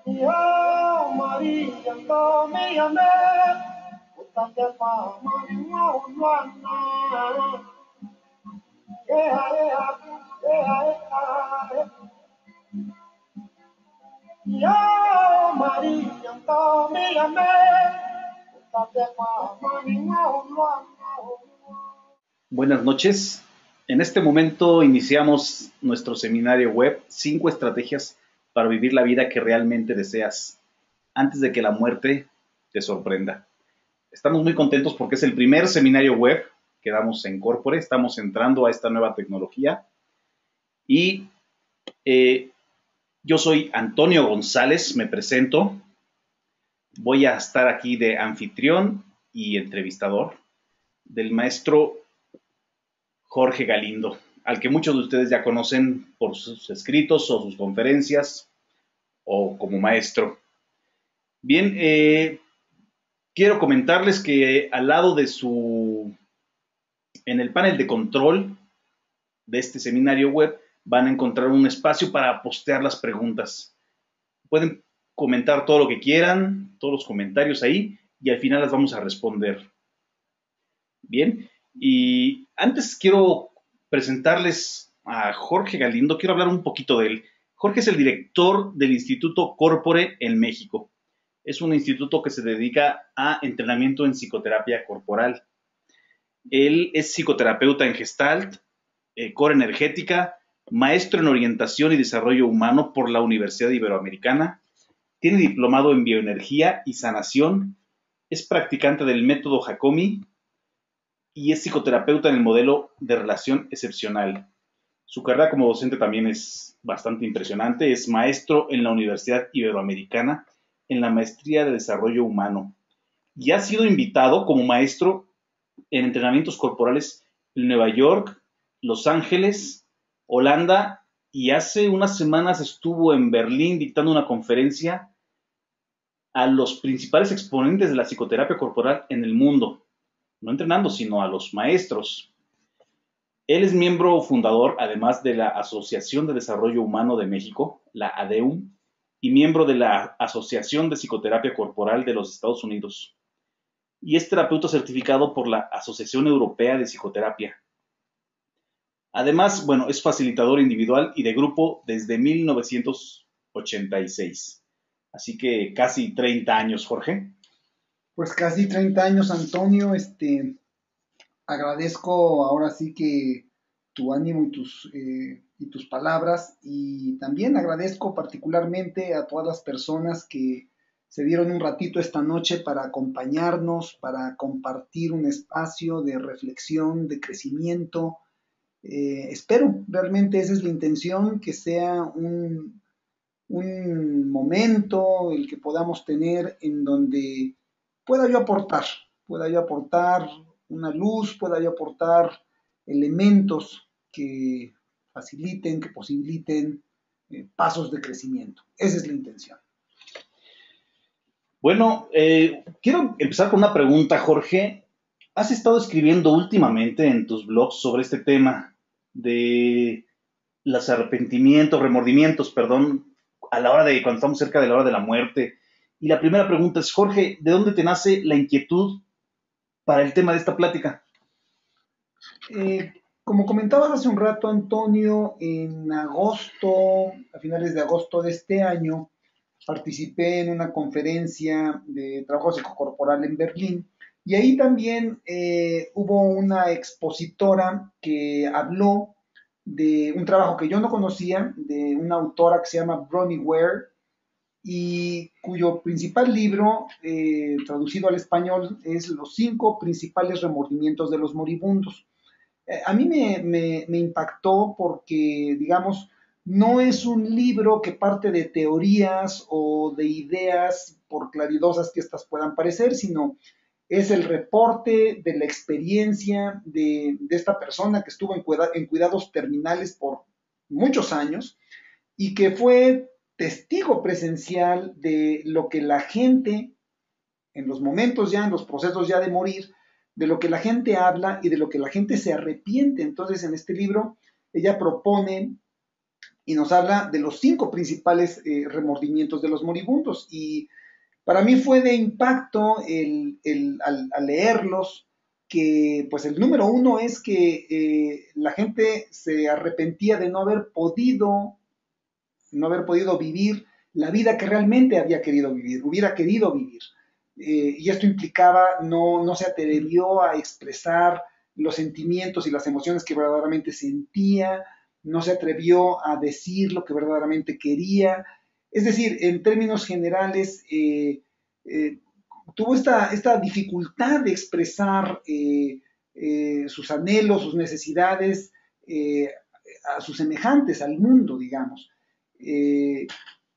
Yo, María, me llamé, usted fama, no, no, yeah, yeah, yeah, yeah. Yo, María, me llamé, usted fama, no, no. Buenas noches. En este momento iniciamos nuestro seminario web 5 estrategias para vivir la vida que realmente deseas antes de que la muerte te sorprenda. Estamos muy contentos porque es el primer seminario web que damos en Corpore. Estamos entrando a esta nueva tecnología y yo soy Antonio González, me presento. Voy a estar aquí de anfitrión y entrevistador del maestro Jorge Galindo, al que muchos de ustedes ya conocen por sus escritos o sus conferencias o como maestro. Bien, quiero comentarles que al lado de en el panel de control de este seminario web, van a encontrar un espacio para postear las preguntas. Pueden comentar todo lo que quieran, todos los comentarios ahí, y al final las vamos a responder. Bien, y antes quiero presentarles a Jorge Galindo, quiero hablar un poquito de él. Jorge es el director del Instituto Corpore en México. Es un instituto que se dedica a entrenamiento en psicoterapia corporal. Él es psicoterapeuta en Gestalt, core energética, maestro en orientación y desarrollo humano por la Universidad Iberoamericana, tiene diplomado en bioenergía y sanación, es practicante del método Hakomi y es psicoterapeuta en el modelo de relación excepcional. Su carrera como docente también es bastante impresionante. Es maestro en la Universidad Iberoamericana en la maestría de desarrollo humano y ha sido invitado como maestro en entrenamientos corporales en Nueva York, Los Ángeles, Holanda y hace unas semanas estuvo en Berlín dictando una conferencia a los principales exponentes de la psicoterapia corporal en el mundo, no entrenando, sino a los maestros. Él es miembro fundador, además de la Asociación de Desarrollo Humano de México, la ADEUM, y miembro de la Asociación de Psicoterapia Corporal de los Estados Unidos. Y es terapeuta certificado por la Asociación Europea de Psicoterapia. Además, bueno, es facilitador individual y de grupo desde 1986. Así que casi 30 años, Jorge. Pues casi 30 años, Antonio. Agradezco ahora sí que tu ánimo y tus palabras, y también agradezco particularmente a todas las personas que se dieron un ratito esta noche para acompañarnos, para compartir un espacio de reflexión, de crecimiento. Espero, realmente esa es la intención, que sea un momento el que podamos tener en donde pueda yo aportar una luz, pueda yo aportar elementos que faciliten, que posibiliten pasos de crecimiento. Esa es la intención. Bueno, quiero empezar con una pregunta, Jorge. ¿Has estado escribiendo últimamente en tus blogs sobre este tema de los arrepentimientos, remordimientos, perdón, a la hora de cuando estamos cerca de la hora de la muerte? Y la primera pregunta es, Jorge, ¿de dónde te nace la inquietud para el tema de esta plática? Como comentabas hace un rato, Antonio, en agosto, a finales de agosto de este año, participé en una conferencia de trabajo psicocorporal en Berlín, y ahí también hubo una expositora que habló de un trabajo que yo no conocía, de una autora que se llama Bronnie Ware, y cuyo principal libro, traducido al español, es Los 5 principales remordimientos de los moribundos. A mí me impactó porque, digamos, no es un libro que parte de teorías o de ideas, por claridosas que éstas puedan parecer, sino es el reporte de la experiencia de esta persona que estuvo en cuidados terminales por muchos años y que fue testigo presencial de lo que la gente, en los momentos ya, en los procesos ya de morir, de lo que la gente habla y de lo que la gente se arrepiente. Entonces, en este libro, ella propone y nos habla de los 5 principales remordimientos de los moribundos. Y para mí fue de impacto al leerlos, que pues el número 1 es que la gente se arrepentía de no haber podido vivir la vida que realmente había querido vivir, hubiera querido vivir. Y esto implicaba, no se atrevió a expresar los sentimientos y las emociones que verdaderamente sentía, no se atrevió a decir lo que verdaderamente quería. Es decir, en términos generales, eh, tuvo esta dificultad de expresar sus anhelos, sus necesidades a sus semejantes, al mundo, digamos. Eh,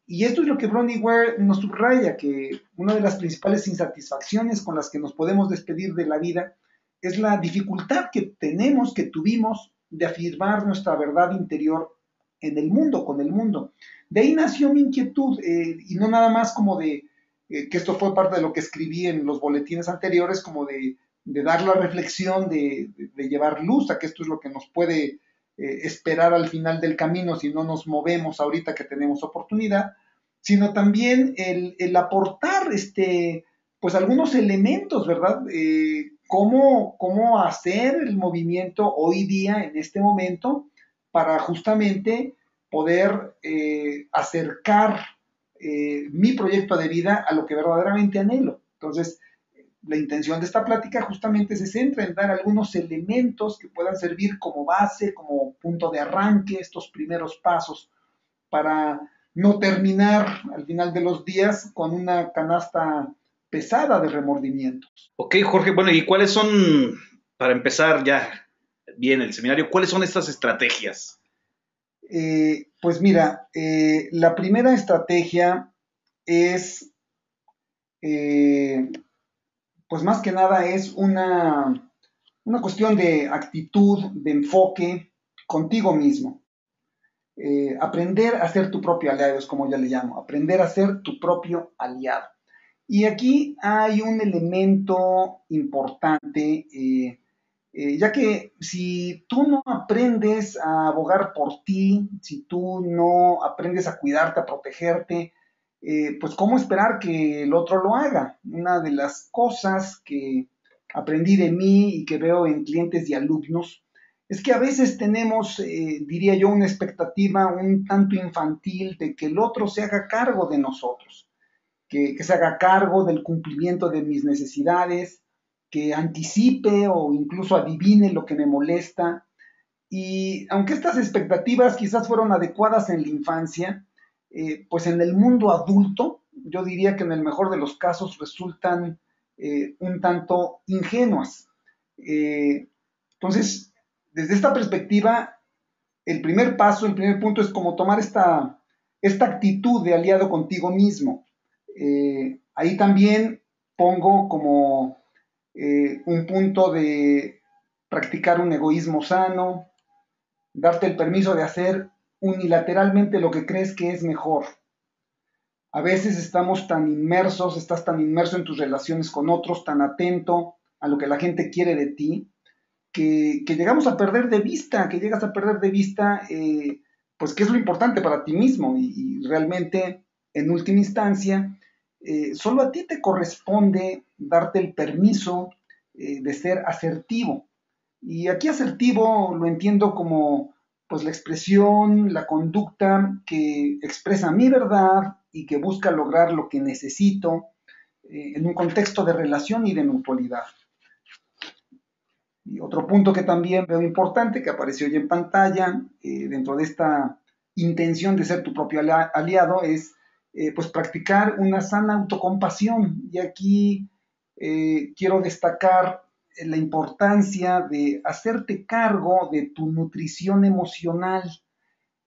y esto es lo que Bronnie Ware nos subraya, que una de las principales insatisfacciones con las que nos podemos despedir de la vida es la dificultad que tenemos, que tuvimos, de afirmar nuestra verdad interior en el mundo, con el mundo. De ahí nació mi inquietud, y no nada más como de, que esto fue parte de lo que escribí en los boletines anteriores, como de dar la reflexión, de llevar luz a que esto es lo que nos puede esperar al final del camino si no nos movemos ahorita que tenemos oportunidad, sino también el aportar pues algunos elementos, ¿verdad? Cómo hacer el movimiento hoy día, en este momento, para justamente poder acercar mi proyecto de vida a lo que verdaderamente anhelo. Entonces, la intención de esta plática justamente se centra en dar algunos elementos que puedan servir como base, como punto de arranque, estos primeros pasos, para no terminar al final de los días con una canasta pesada de remordimientos. Ok, Jorge, bueno, ¿y cuáles son, para empezar ya bien el seminario, cuáles son estas estrategias? Pues mira, la primera estrategia es, pues más que nada es una cuestión de actitud, de enfoque contigo mismo. Aprender a ser tu propio aliado, es como yo le llamo, aprender a ser tu propio aliado. Y aquí hay un elemento importante, ya que si tú no aprendes a abogar por ti, si tú no aprendes a cuidarte, a protegerte, pues cómo esperar que el otro lo haga. Una de las cosas que aprendí de mí y que veo en clientes y alumnos es que a veces tenemos, diría yo, una expectativa un tanto infantil de que el otro se haga cargo de nosotros, que se haga cargo del cumplimiento de mis necesidades, que anticipe o incluso adivine lo que me molesta. Y aunque estas expectativas quizás fueron adecuadas en la infancia, pues en el mundo adulto, yo diría que en el mejor de los casos resultan un tanto ingenuas. Entonces, desde esta perspectiva, el primer paso, el primer punto es como tomar esta actitud de aliado contigo mismo. Ahí también pongo como un punto de practicar un egoísmo sano, darte el permiso de hacer unilateralmente lo que crees que es mejor. A veces estamos tan inmersos, estás tan inmerso en tus relaciones con otros, tan atento a lo que la gente quiere de ti, que llegamos a perder de vista, que llegas a perder de vista, pues qué es lo importante para ti mismo y realmente, en última instancia, solo a ti te corresponde darte el permiso de ser asertivo. Y aquí asertivo lo entiendo como pues la expresión, la conducta que expresa mi verdad y que busca lograr lo que necesito en un contexto de relación y de mutualidad. Y otro punto que también veo importante, que apareció hoy en pantalla, dentro de esta intención de ser tu propio aliado, es pues practicar una sana autocompasión. Y aquí quiero destacar la importancia de hacerte cargo de tu nutrición emocional.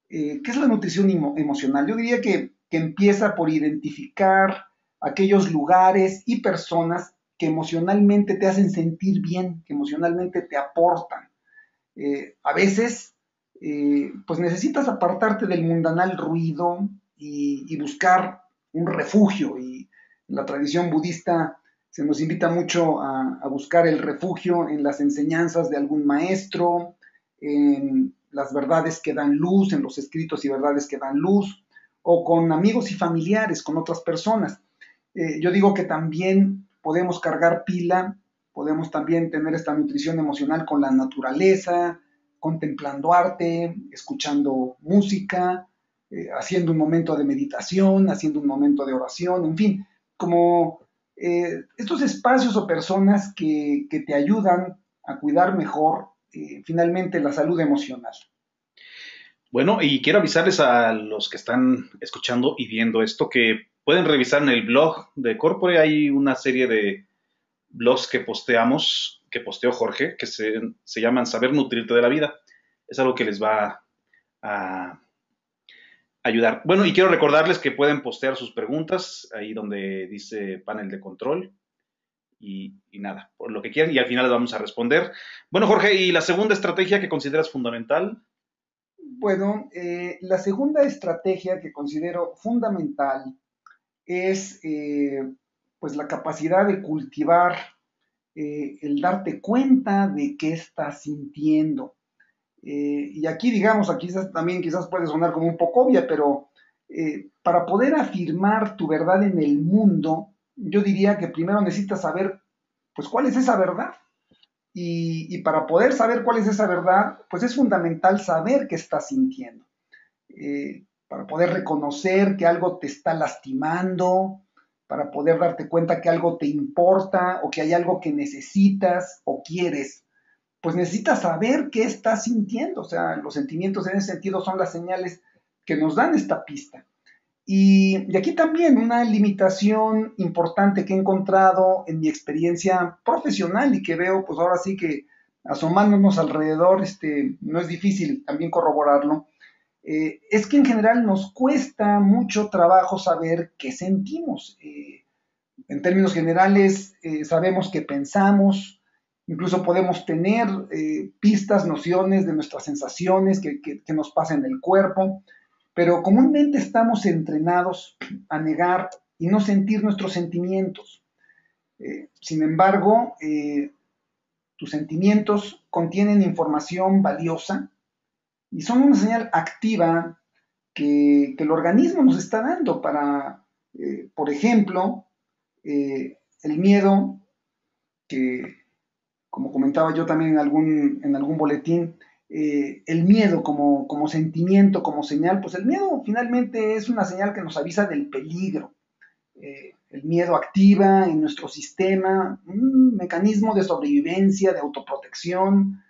¿Qué es la nutrición emocional? Yo diría que empieza por identificar aquellos lugares y personas que emocionalmente te hacen sentir bien, que emocionalmente te aportan. A veces, pues necesitas apartarte del mundanal ruido y buscar un refugio. Y en la tradición budista se nos invita mucho a buscar el refugio en las enseñanzas de algún maestro, las verdades que dan luz, en los escritos y verdades que dan luz, o con amigos y familiares, con otras personas. Yo digo que también podemos cargar pila, podemos también tener esta nutrición emocional con la naturaleza, contemplando arte, escuchando música, haciendo un momento de meditación, haciendo un momento de oración, en fin, como estos espacios o personas que te ayudan a cuidar mejor finalmente la salud emocional. Bueno, y quiero avisarles a los que están escuchando y viendo esto que pueden revisar en el blog de Corpore. Hay una serie de blogs que posteamos, que posteó Jorge, que se llaman Saber Nutrirte de la Vida. Es algo que les va a ayudar. Bueno, y quiero recordarles que pueden postear sus preguntas ahí donde dice panel de control y nada, por lo que quieran y al final les vamos a responder. Bueno, Jorge, ¿y la segunda estrategia que consideras fundamental? Bueno, la segunda estrategia que considero fundamental es pues la capacidad de cultivar el darte cuenta de qué estás sintiendo. Y aquí, digamos, aquí también quizás puede sonar como un poco obvia, pero para poder afirmar tu verdad en el mundo, yo diría que primero necesitas saber, pues, cuál es esa verdad. Y para poder saber cuál es esa verdad, pues es fundamental saber qué estás sintiendo. Para poder reconocer que algo te está lastimando, para poder darte cuenta que algo te importa o que hay algo que necesitas o quieres, pues necesitas saber qué estás sintiendo. O sea, los sentimientos en ese sentido son las señales que nos dan esta pista. Y aquí también una limitación importante que he encontrado en mi experiencia profesional y que veo, pues ahora sí que asomándonos alrededor, no es difícil también corroborarlo, es que en general nos cuesta mucho trabajo saber qué sentimos. En términos generales, sabemos qué pensamos, incluso podemos tener pistas, nociones de nuestras sensaciones que nos pasan en el cuerpo, pero comúnmente estamos entrenados a negar y no sentir nuestros sentimientos. Sin embargo, tus sentimientos contienen información valiosa y son una señal activa que el organismo nos está dando para, por ejemplo, el miedo, que como comentaba yo también en algún boletín, el miedo como sentimiento, como señal, pues el miedo finalmente es una señal que nos avisa del peligro. El miedo activa en nuestro sistema un mecanismo de sobrevivencia, de autoprotección,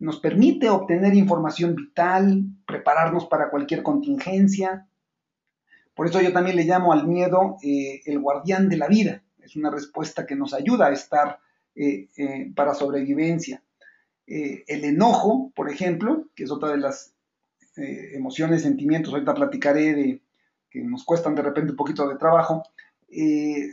nos permite obtener información vital, prepararnos para cualquier contingencia. Por eso yo también le llamo al miedo el guardián de la vida. Es una respuesta que nos ayuda a estar para sobrevivencia. El enojo, por ejemplo, que es otra de las emociones, sentimientos, ahorita platicaré de que nos cuestan de repente un poquito de trabajo,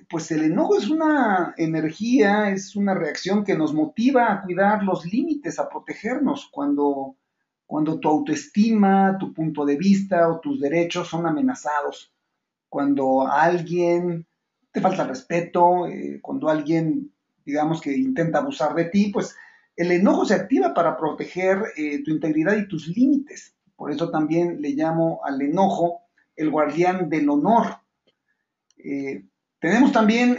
pues el enojo es una energía, es una reacción que nos motiva a cuidar los límites, a protegernos cuando tu autoestima, tu punto de vista o tus derechos son amenazados, cuando a alguien te falta respeto, cuando alguien, digamos, que intenta abusar de ti, pues el enojo se activa para proteger tu integridad y tus límites. Por eso también le llamo al enojo el guardián del honor. Eh, Tenemos también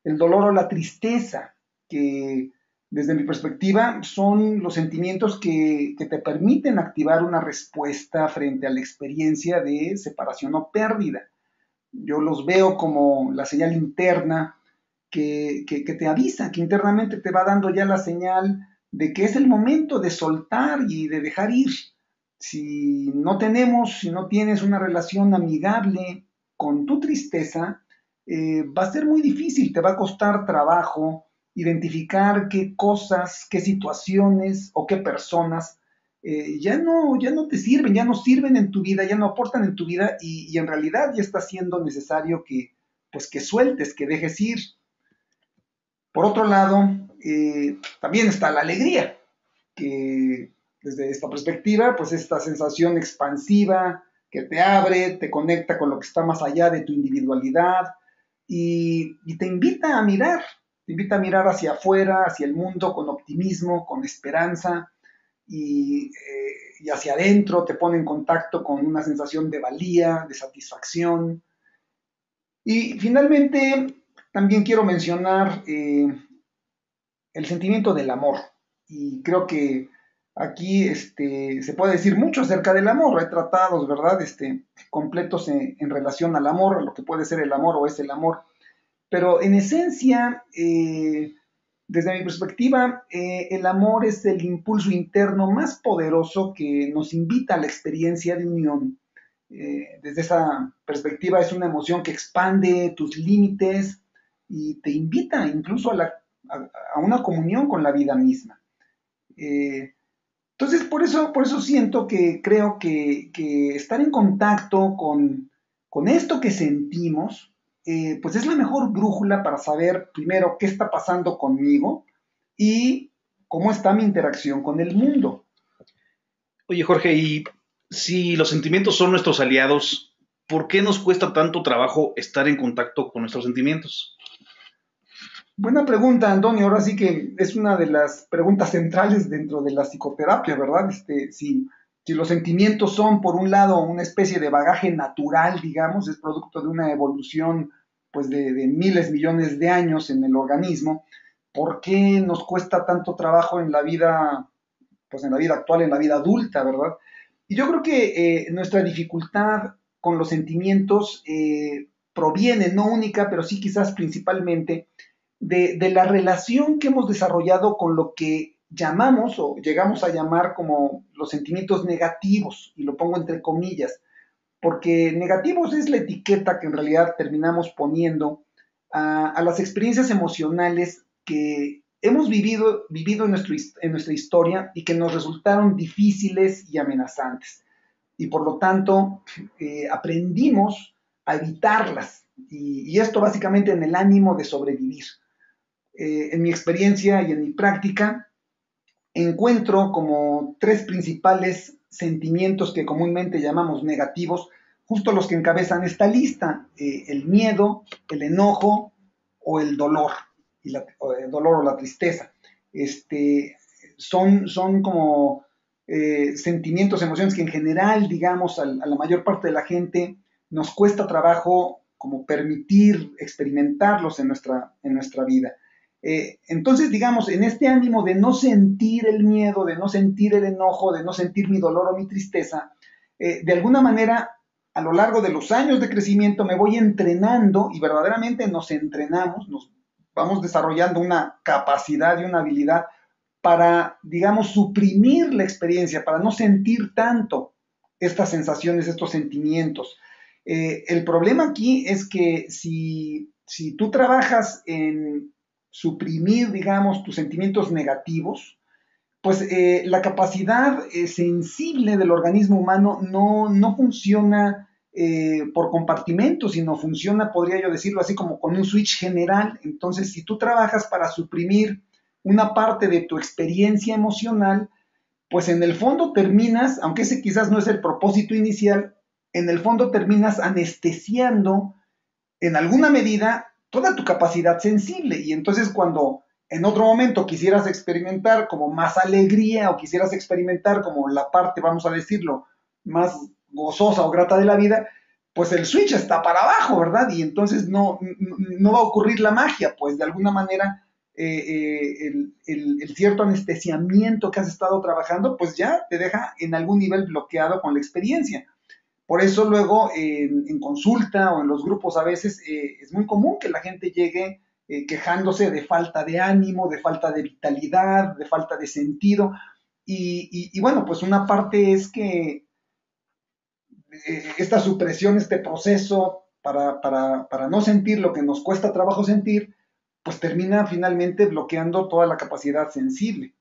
el dolor o la tristeza, que desde mi perspectiva son los sentimientos que te permiten activar una respuesta frente a la experiencia de separación o pérdida. Yo los veo como la señal interna que te avisa, que internamente te va dando ya la señal de que es el momento de soltar y de dejar ir. Si no tienes una relación amigable con tu tristeza, va a ser muy difícil, te va a costar trabajo identificar qué cosas, qué situaciones o qué personas ya no te sirven, ya no sirven en tu vida, ya no aportan en tu vida y en realidad ya está siendo necesario pues que sueltes, que dejes ir. Por otro lado, también está la alegría, que desde esta perspectiva, pues esta sensación expansiva que te abre, te conecta con lo que está más allá de tu individualidad y te invita a mirar hacia afuera, hacia el mundo con optimismo, con esperanza, y hacia adentro te pone en contacto con una sensación de valía, de satisfacción. Y finalmente, también quiero mencionar el sentimiento del amor. Y creo que aquí se puede decir mucho acerca del amor. Hay tratados, ¿verdad? Completos en relación al amor, a lo que puede ser el amor o es el amor. Pero en esencia, desde mi perspectiva, el amor es el impulso interno más poderoso que nos invita a la experiencia de unión. Desde esa perspectiva es una emoción que expande tus límites y te invita incluso a una comunión con la vida misma. Eh, entonces, por eso siento que creo que estar en contacto con esto que sentimos, pues es la mejor brújula para saber primero qué está pasando conmigo y cómo está mi interacción con el mundo. Oye, Jorge, y si los sentimientos son nuestros aliados, ¿por qué nos cuesta tanto trabajo estar en contacto con nuestros sentimientos? Buena pregunta, Antonio. Ahora sí que es una de las preguntas centrales dentro de la psicoterapia, ¿verdad? Si los sentimientos son, por un lado, una especie de bagaje natural, digamos, es producto de una evolución, pues, de miles, millones de años en el organismo, ¿por qué nos cuesta tanto trabajo en la vida, pues, en la vida actual, en la vida adulta, ¿verdad? Y yo creo que nuestra dificultad con los sentimientos proviene, no única, pero sí quizás principalmente, de la relación que hemos desarrollado con lo que llamamos o llegamos a llamar como los sentimientos negativos, y lo pongo entre comillas, porque negativos es la etiqueta que en realidad terminamos poniendo a las experiencias emocionales que hemos vivido en nuestra historia y que nos resultaron difíciles y amenazantes. Y por lo tanto, aprendimos a evitarlas. Y esto básicamente en el ánimo de sobrevivir. En mi experiencia y en mi práctica, encuentro como tres principales sentimientos que comúnmente llamamos negativos, justo los que encabezan esta lista: el miedo, el enojo o el dolor, o el dolor o la tristeza. Son como sentimientos, emociones que en general, digamos, a la mayor parte de la gente nos cuesta trabajo como permitir experimentarlos en nuestra vida. Entonces, digamos, en este ánimo de no sentir el miedo, de no sentir el enojo, de no sentir mi dolor o mi tristeza, de alguna manera, a lo largo de los años de crecimiento me voy entrenando y verdaderamente nos entrenamos, nos vamos desarrollando una capacidad y una habilidad para, digamos, suprimir la experiencia, para no sentir tanto estas sensaciones, estos sentimientos. El problema aquí es que si tú trabajas en suprimir, digamos, tus sentimientos negativos, pues la capacidad sensible del organismo humano no funciona por compartimentos, sino funciona, podría yo decirlo así, como con un switch general. Entonces, si tú trabajas para suprimir una parte de tu experiencia emocional, pues en el fondo terminas, aunque ese quizás no es el propósito inicial, en el fondo terminas anestesiando en alguna medida toda tu capacidad sensible. Y entonces cuando en otro momento quisieras experimentar como más alegría o quisieras experimentar como la parte, vamos a decirlo, más gozosa o grata de la vida, pues el switch está para abajo, ¿verdad? Y entonces no va a ocurrir la magia, pues de alguna manera el cierto anestesiamiento que has estado trabajando, pues ya te deja en algún nivel bloqueado con la experiencia. Por eso luego en consulta o en los grupos a veces es muy común que la gente llegue quejándose de falta de ánimo, de falta de vitalidad, de falta de sentido. Y bueno, pues una parte es que esta supresión, este proceso para no sentir lo que nos cuesta trabajo sentir, pues termina finalmente bloqueando toda la capacidad sensible.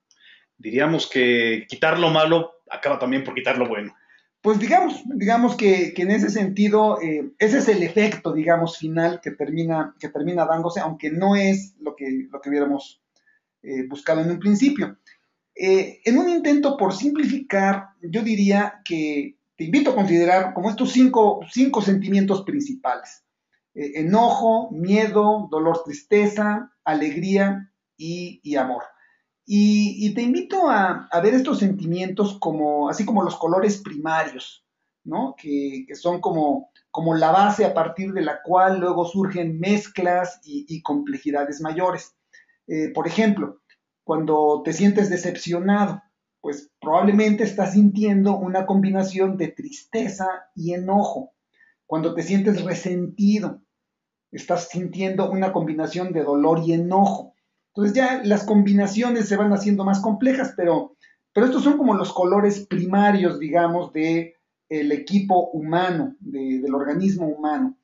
Diríamos que quitar lo malo acaba también por quitar lo bueno. Pues digamos que en ese sentido, ese es el efecto, digamos, final que termina dándose, aunque no es lo que hubiéramos buscado en un principio. En un intento por simplificar, yo diría que te invito a considerar como estos cinco sentimientos principales: enojo, miedo, dolor, tristeza, alegría y amor. Y te invito a ver estos sentimientos como, así como los colores primarios, ¿no? Que son como la base a partir de la cual luego surgen mezclas y complejidades mayores. Por ejemplo, cuando te sientes decepcionado, pues probablemente estás sintiendo una combinación de tristeza y enojo. Cuando te sientes resentido, estás sintiendo una combinación de dolor y enojo. Entonces ya las combinaciones se van haciendo más complejas, pero estos son como los colores primarios, digamos, del equipo humano, del organismo humano.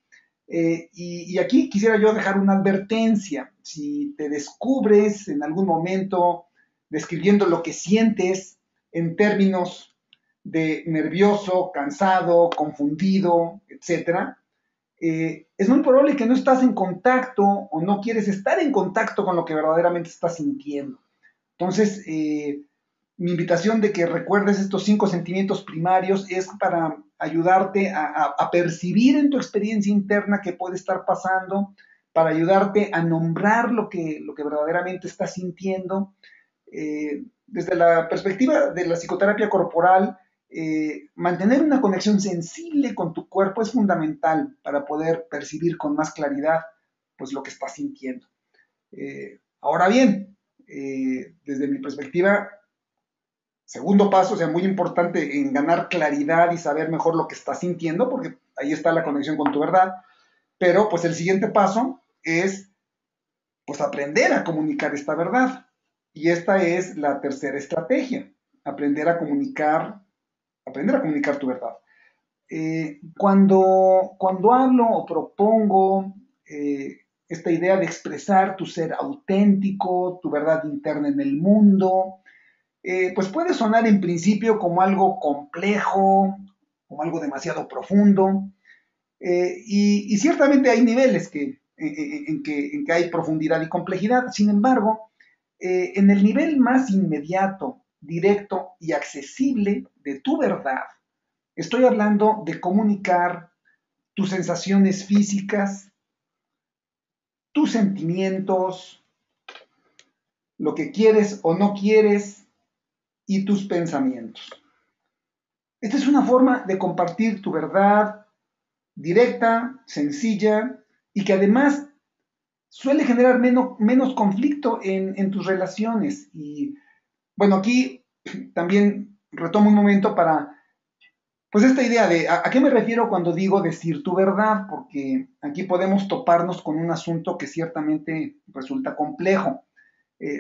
Y aquí quisiera yo dejar una advertencia. Si te descubres en algún momento describiendo lo que sientes en términos de nervioso, cansado, confundido, etcétera, es muy probable que no estás en contacto o no quieres estar en contacto con lo que verdaderamente estás sintiendo. Entonces, mi invitación de que recuerdes estos 5 sentimientos primarios es para ayudarte a percibir en tu experiencia interna qué puede estar pasando, para ayudarte a nombrar lo que verdaderamente estás sintiendo. Desde la perspectiva de la psicoterapia corporal, mantener una conexión sensible con tu cuerpo es fundamental para poder percibir con más claridad pues lo que estás sintiendo. Ahora bien, desde mi perspectiva, segundo paso, o sea, muy importante en ganar claridad y saber mejor lo que estás sintiendo, porque ahí está la conexión con tu verdad, pero pues el siguiente paso es pues aprender a comunicar esta verdad. Y esta es la tercera estrategia, aprender a comunicar tu verdad. Cuando hablo o propongo esta idea de expresar tu ser auténtico, tu verdad interna en el mundo, pues puede sonar en principio como algo complejo, como algo demasiado profundo, y ciertamente hay niveles en que hay profundidad y complejidad. Sin embargo, en el nivel más inmediato, directo y accesible de tu verdad, estoy hablando de comunicar tus sensaciones físicas, tus sentimientos, lo que quieres o no quieres y tus pensamientos. Esta es una forma de compartir tu verdad directa, sencilla y que además suele generar menos conflicto en tus relaciones. Y bueno, aquí también retomo un momento para, pues esta idea de a qué me refiero cuando digo decir tu verdad, porque aquí podemos toparnos con un asunto que ciertamente resulta complejo.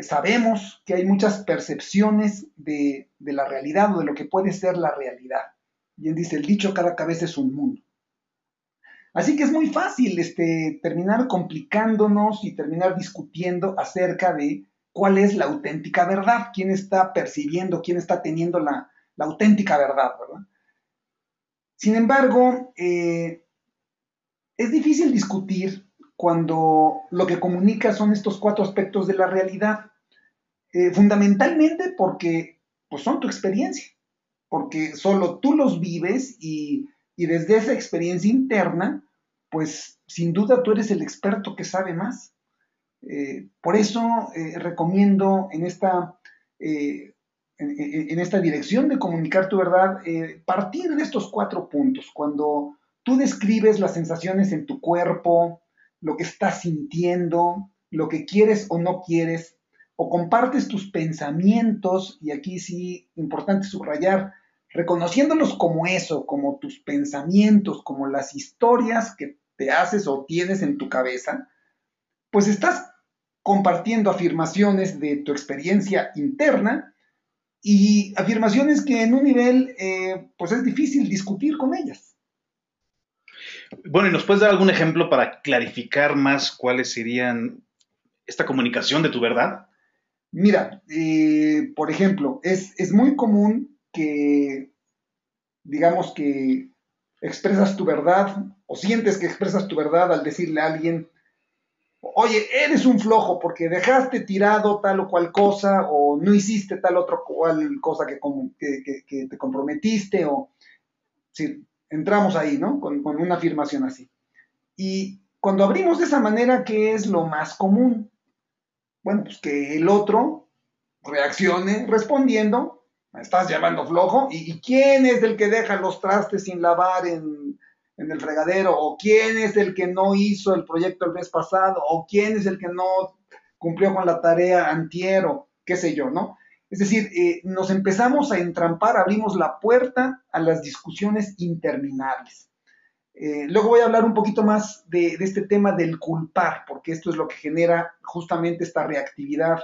Sabemos que hay muchas percepciones de la realidad o de lo que puede ser la realidad. Bien dice el dicho, cada cabeza es un mundo. Así que es muy fácil terminar complicándonos y terminar discutiendo acerca de cuál es la auténtica verdad, quién está percibiendo, quién está teniendo la auténtica verdad, ¿verdad? Sin embargo, es difícil discutir cuando lo que comunica son estos 4 aspectos de la realidad, fundamentalmente porque pues, son tu experiencia, porque solo tú los vives y desde esa experiencia interna, pues sin duda tú eres el experto que sabe más. Por eso recomiendo en esta dirección de comunicar tu verdad, partir de estos 4 puntos. Cuando tú describes las sensaciones en tu cuerpo, lo que estás sintiendo, lo que quieres o no quieres, o compartes tus pensamientos, y aquí sí, importante subrayar, reconociéndolos como eso, como tus pensamientos, como las historias que te haces o tienes en tu cabeza, pues estás compartiendo afirmaciones de tu experiencia interna y afirmaciones que en un nivel, pues es difícil discutir con ellas. Bueno, ¿y nos puedes dar algún ejemplo para clarificar más cuáles serían esta comunicación de tu verdad? Mira, por ejemplo, es muy común que, digamos que expresas tu verdad o sientes que expresas tu verdad al decirle a alguien, oye, eres un flojo porque dejaste tirado tal o cual cosa o no hiciste tal otra cual cosa que te comprometiste o sí, entramos ahí, ¿no? Con una afirmación así. Y cuando abrimos de esa manera, ¿qué es lo más común? Bueno, pues que el otro reaccione respondiendo, me estás llamando flojo, y quién es el que deja los trastes sin lavar en el fregadero, o quién es el que no hizo el proyecto el mes pasado, o quién es el que no cumplió con la tarea antier, o qué sé yo, ¿no? Es decir, nos empezamos a entrampar, abrimos la puerta a las discusiones interminables. Luego voy a hablar un poquito más de este tema del culpar, porque esto es lo que genera justamente esta reactividad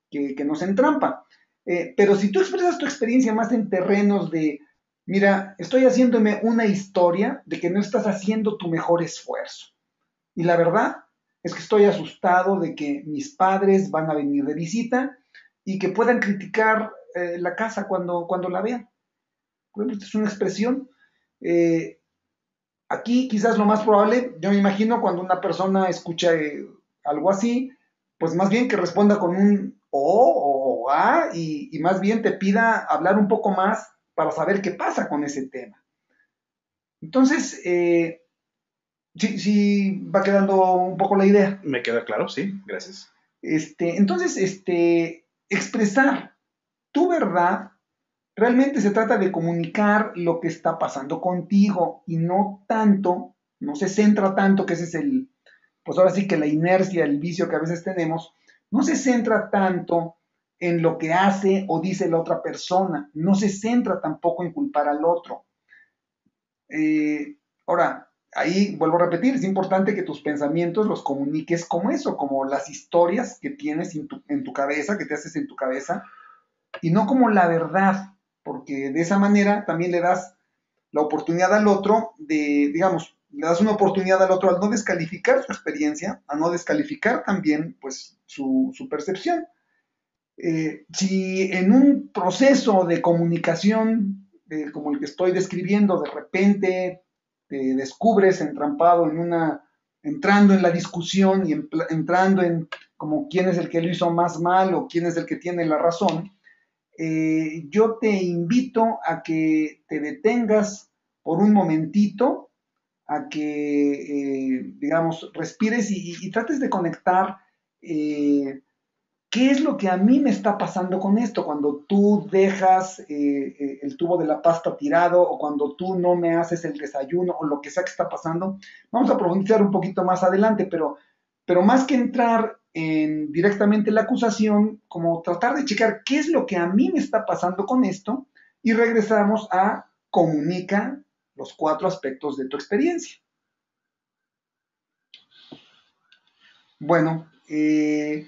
que nos entrampa. Pero si tú expresas tu experiencia más en terrenos de, mira, estoy haciéndome una historia de que no estás haciendo tu mejor esfuerzo. Y la verdad es que estoy asustado de que mis padres van a venir de visita y que puedan criticar la casa cuando la vean. Bueno, esta es una expresión. Eh, Aquí quizás lo más probable, yo me imagino cuando una persona escucha algo así, pues más bien que responda con un o a y más bien te pida hablar un poco más para saber qué pasa con ese tema. Entonces, sí, sí va quedando un poco la idea. Me queda claro, sí, gracias. Entonces, expresar tu verdad realmente se trata de comunicar lo que está pasando contigo y no tanto, no se centra tanto, que ese es pues ahora sí que la inercia, el vicio que a veces tenemos, no se centra tanto en lo que hace o dice la otra persona, no se centra tampoco en culpar al otro. Ahora, ahí vuelvo a repetir, es importante que tus pensamientos los comuniques como eso, como las historias que tienes en tu cabeza, que te haces en tu cabeza, y no como la verdad, porque de esa manera también le das la oportunidad al otro de, digamos, le das una oportunidad al otro al no descalificar su experiencia, a no descalificar también pues su percepción. Si en un proceso de comunicación como el que estoy describiendo, de repente te descubres entrampado entrando en la discusión y entrando en como quién es el que lo hizo más mal o quién es el que tiene la razón, yo te invito a que te detengas por un momentito, a que, digamos, respires y trates de conectar qué es lo que a mí me está pasando con esto cuando tú dejas el tubo de la pasta tirado o cuando tú no me haces el desayuno o lo que sea que está pasando. Vamos a profundizar un poquito más adelante, pero más que entrar en directamente la acusación, como tratar de checar qué es lo que a mí me está pasando con esto y regresamos a comunica los 4 aspectos de tu experiencia. Bueno, he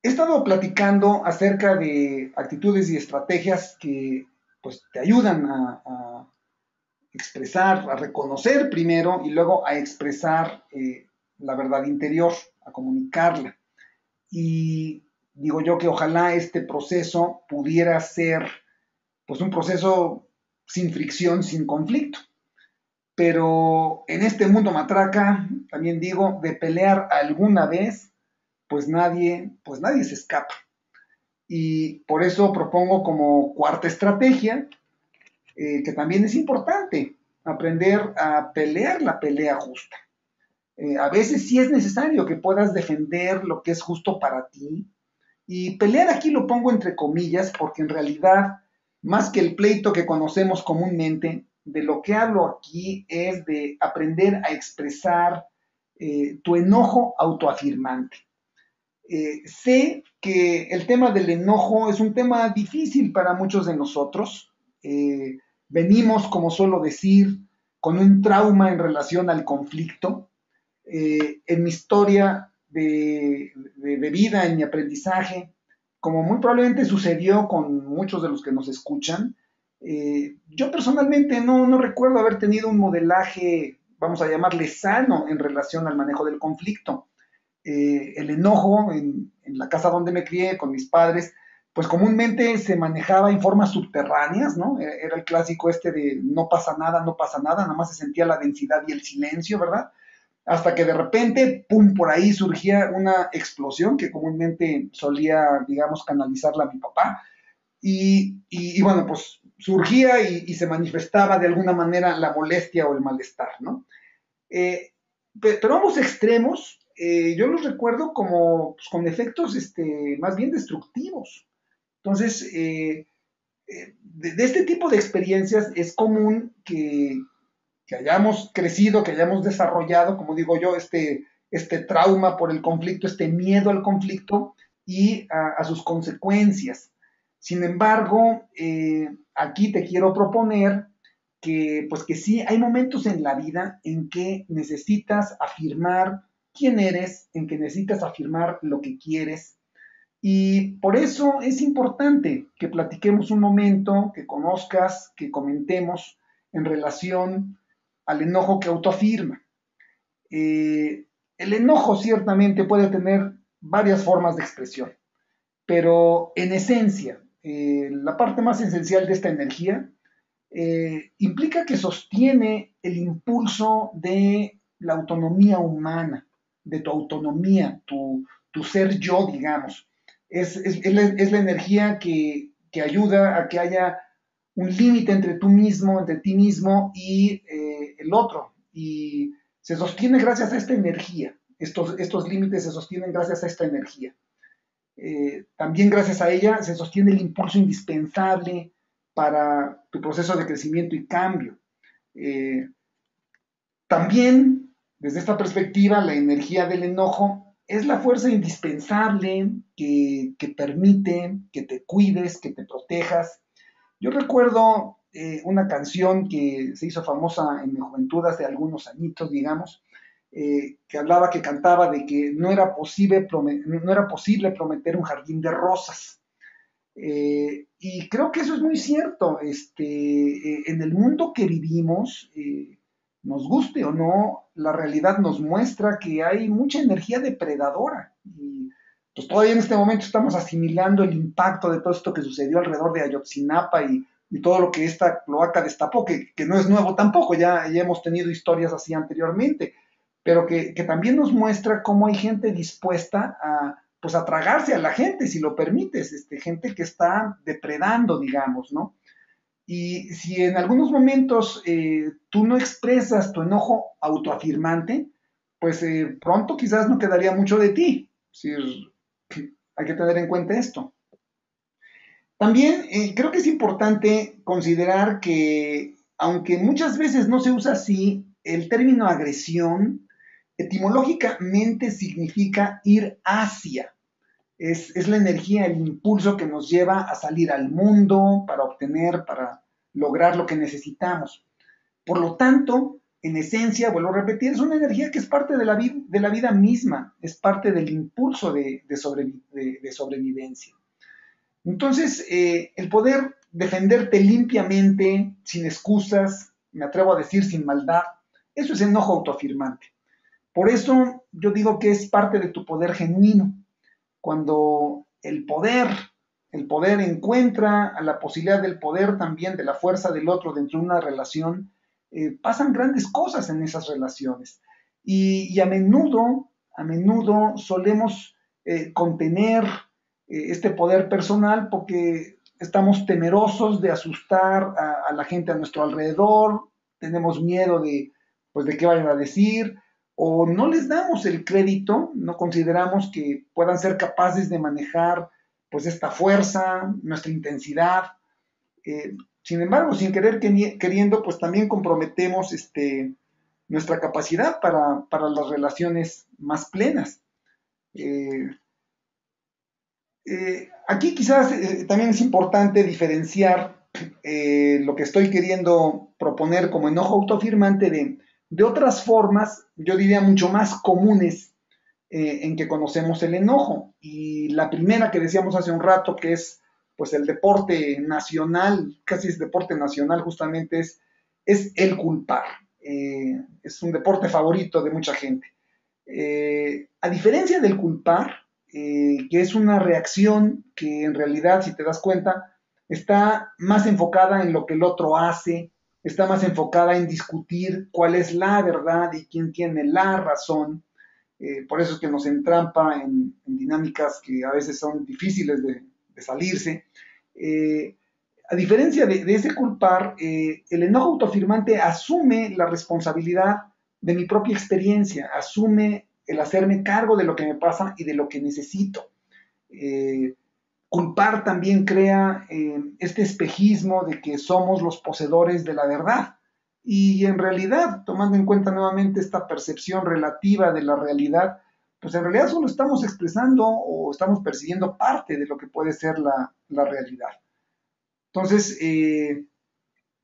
estado platicando acerca de actitudes y estrategias que pues, te ayudan a expresar, a reconocer primero y luego a expresar la verdad interior, a comunicarla. Y digo yo que ojalá este proceso pudiera ser pues un proceso sin fricción, sin conflicto. Pero en este mundo matraca, también digo, de pelear alguna vez, pues nadie se escapa. Y por eso propongo como cuarta estrategia, que también es importante, aprender a pelear la pelea justa. A veces sí es necesario que puedas defender lo que es justo para ti. Y pelear aquí lo pongo entre comillas porque en realidad, más que el pleito que conocemos comúnmente, de lo que hablo aquí es de aprender a expresar tu enojo autoafirmante. Sé que el tema del enojo es un tema difícil para muchos de nosotros. Venimos, como suelo decir, con un trauma en relación al conflicto. En mi historia de vida, en mi aprendizaje, como muy probablemente sucedió con muchos de los que nos escuchan, yo personalmente no recuerdo haber tenido un modelaje, vamos a llamarle sano, en relación al manejo del conflicto. El enojo en la casa donde me crié con mis padres, pues comúnmente se manejaba en formas subterráneas, ¿no? Era el clásico este de no pasa nada, no pasa nada, nada más se sentía la densidad y el silencio, ¿verdad? Hasta que de repente, pum, por ahí surgía una explosión que comúnmente solía, digamos, canalizarla a mi papá. Y bueno, pues surgía y se manifestaba de alguna manera la molestia o el malestar, ¿no? Eh, pero ambos extremos, yo los recuerdo como pues, con efectos más bien destructivos. Entonces, de este tipo de experiencias es común que hayamos crecido, que hayamos desarrollado, como digo yo, este trauma por el conflicto, este miedo al conflicto y a sus consecuencias. Sin embargo, aquí te quiero proponer que, pues que sí, hay momentos en la vida en que necesitas afirmar quién eres, en que necesitas afirmar lo que quieres. Y por eso es importante que platiquemos un momento, que conozcas, que comentemos en relación al enojo que autoafirma. El enojo ciertamente puede tener varias formas de expresión, pero en esencia, la parte más esencial de esta energía implica que sostiene el impulso de la autonomía humana, de tu autonomía, tu ser yo, digamos. Es la energía que ayuda a que haya un límite entre tú mismo, entre ti mismo y el otro. Y se sostiene gracias a esta energía. Estos límites se sostienen gracias a esta energía. También gracias a ella se sostiene el impulso indispensable para tu proceso de crecimiento y cambio. Eh, También, desde esta perspectiva, la energía del enojo es la fuerza indispensable que permite que te cuides, que te protejas. Yo recuerdo una canción que se hizo famosa en mi juventud hace algunos añitos, digamos, que hablaba, que cantaba de que no era posible prometer un jardín de rosas. Y creo que eso es muy cierto. En el mundo que vivimos, nos guste o no, la realidad nos muestra que hay mucha energía depredadora. Y pues todavía en este momento estamos asimilando el impacto de todo esto que sucedió alrededor de Ayotzinapa y todo lo que esta cloaca destapó, que no es nuevo tampoco, ya hemos tenido historias así anteriormente, pero que también nos muestra cómo hay gente dispuesta pues a tragarse a la gente, si lo permites, gente que está depredando, digamos, ¿no? Y si en algunos momentos tú no expresas tu enojo autoafirmante, pues pronto quizás no quedaría mucho de ti. Es decir, hay que tener en cuenta esto. También creo que es importante considerar que, aunque muchas veces no se usa así, el término agresión etimológicamente significa ir hacia. Es la energía, el impulso que nos lleva a salir al mundo para obtener, para lograr lo que necesitamos. Por lo tanto, en esencia, vuelvo a repetir, es una energía que es parte de la vida misma, es parte del impulso de sobrevivencia. Entonces, el poder defenderte limpiamente, sin excusas, me atrevo a decir sin maldad, eso es enojo autoafirmante. Por eso yo digo que es parte de tu poder genuino. Cuando el poder encuentra a la posibilidad del poder también, de la fuerza del otro dentro de una relación, pasan grandes cosas en esas relaciones. Y a menudo solemos contener este poder personal porque estamos temerosos de asustar a la gente a nuestro alrededor, tenemos miedo pues, de qué vayan a decir, o no les damos el crédito, no consideramos que puedan ser capaces de manejar pues esta fuerza, nuestra intensidad. Sin embargo, sin querer queriendo, pues también comprometemos nuestra capacidad para las relaciones más plenas. Eh, Aquí quizás también es importante diferenciar lo que estoy queriendo proponer como enojo autoafirmante de otras formas, yo diría mucho más comunes en que conocemos el enojo. Y la primera que decíamos hace un rato, que es pues el deporte nacional, casi es deporte nacional justamente, es el culpar. Es un deporte favorito de mucha gente. A diferencia del culpar, que es una reacción que en realidad, si te das cuenta, está más enfocada en lo que el otro hace, está más enfocada en discutir cuál es la verdad y quién tiene la razón. Por eso es que nos entrampa en dinámicas que a veces son difíciles de salirse. A diferencia de ese culpar, el enojo autoafirmante asume la responsabilidad de mi propia experiencia, asume el hacerme cargo de lo que me pasa y de lo que necesito. Eh, Culpar también crea este espejismo de que somos los poseedores de la verdad. Y en realidad, tomando en cuenta nuevamente esta percepción relativa de la realidad, pues en realidad solo estamos expresando o estamos percibiendo parte de lo que puede ser la realidad. Entonces,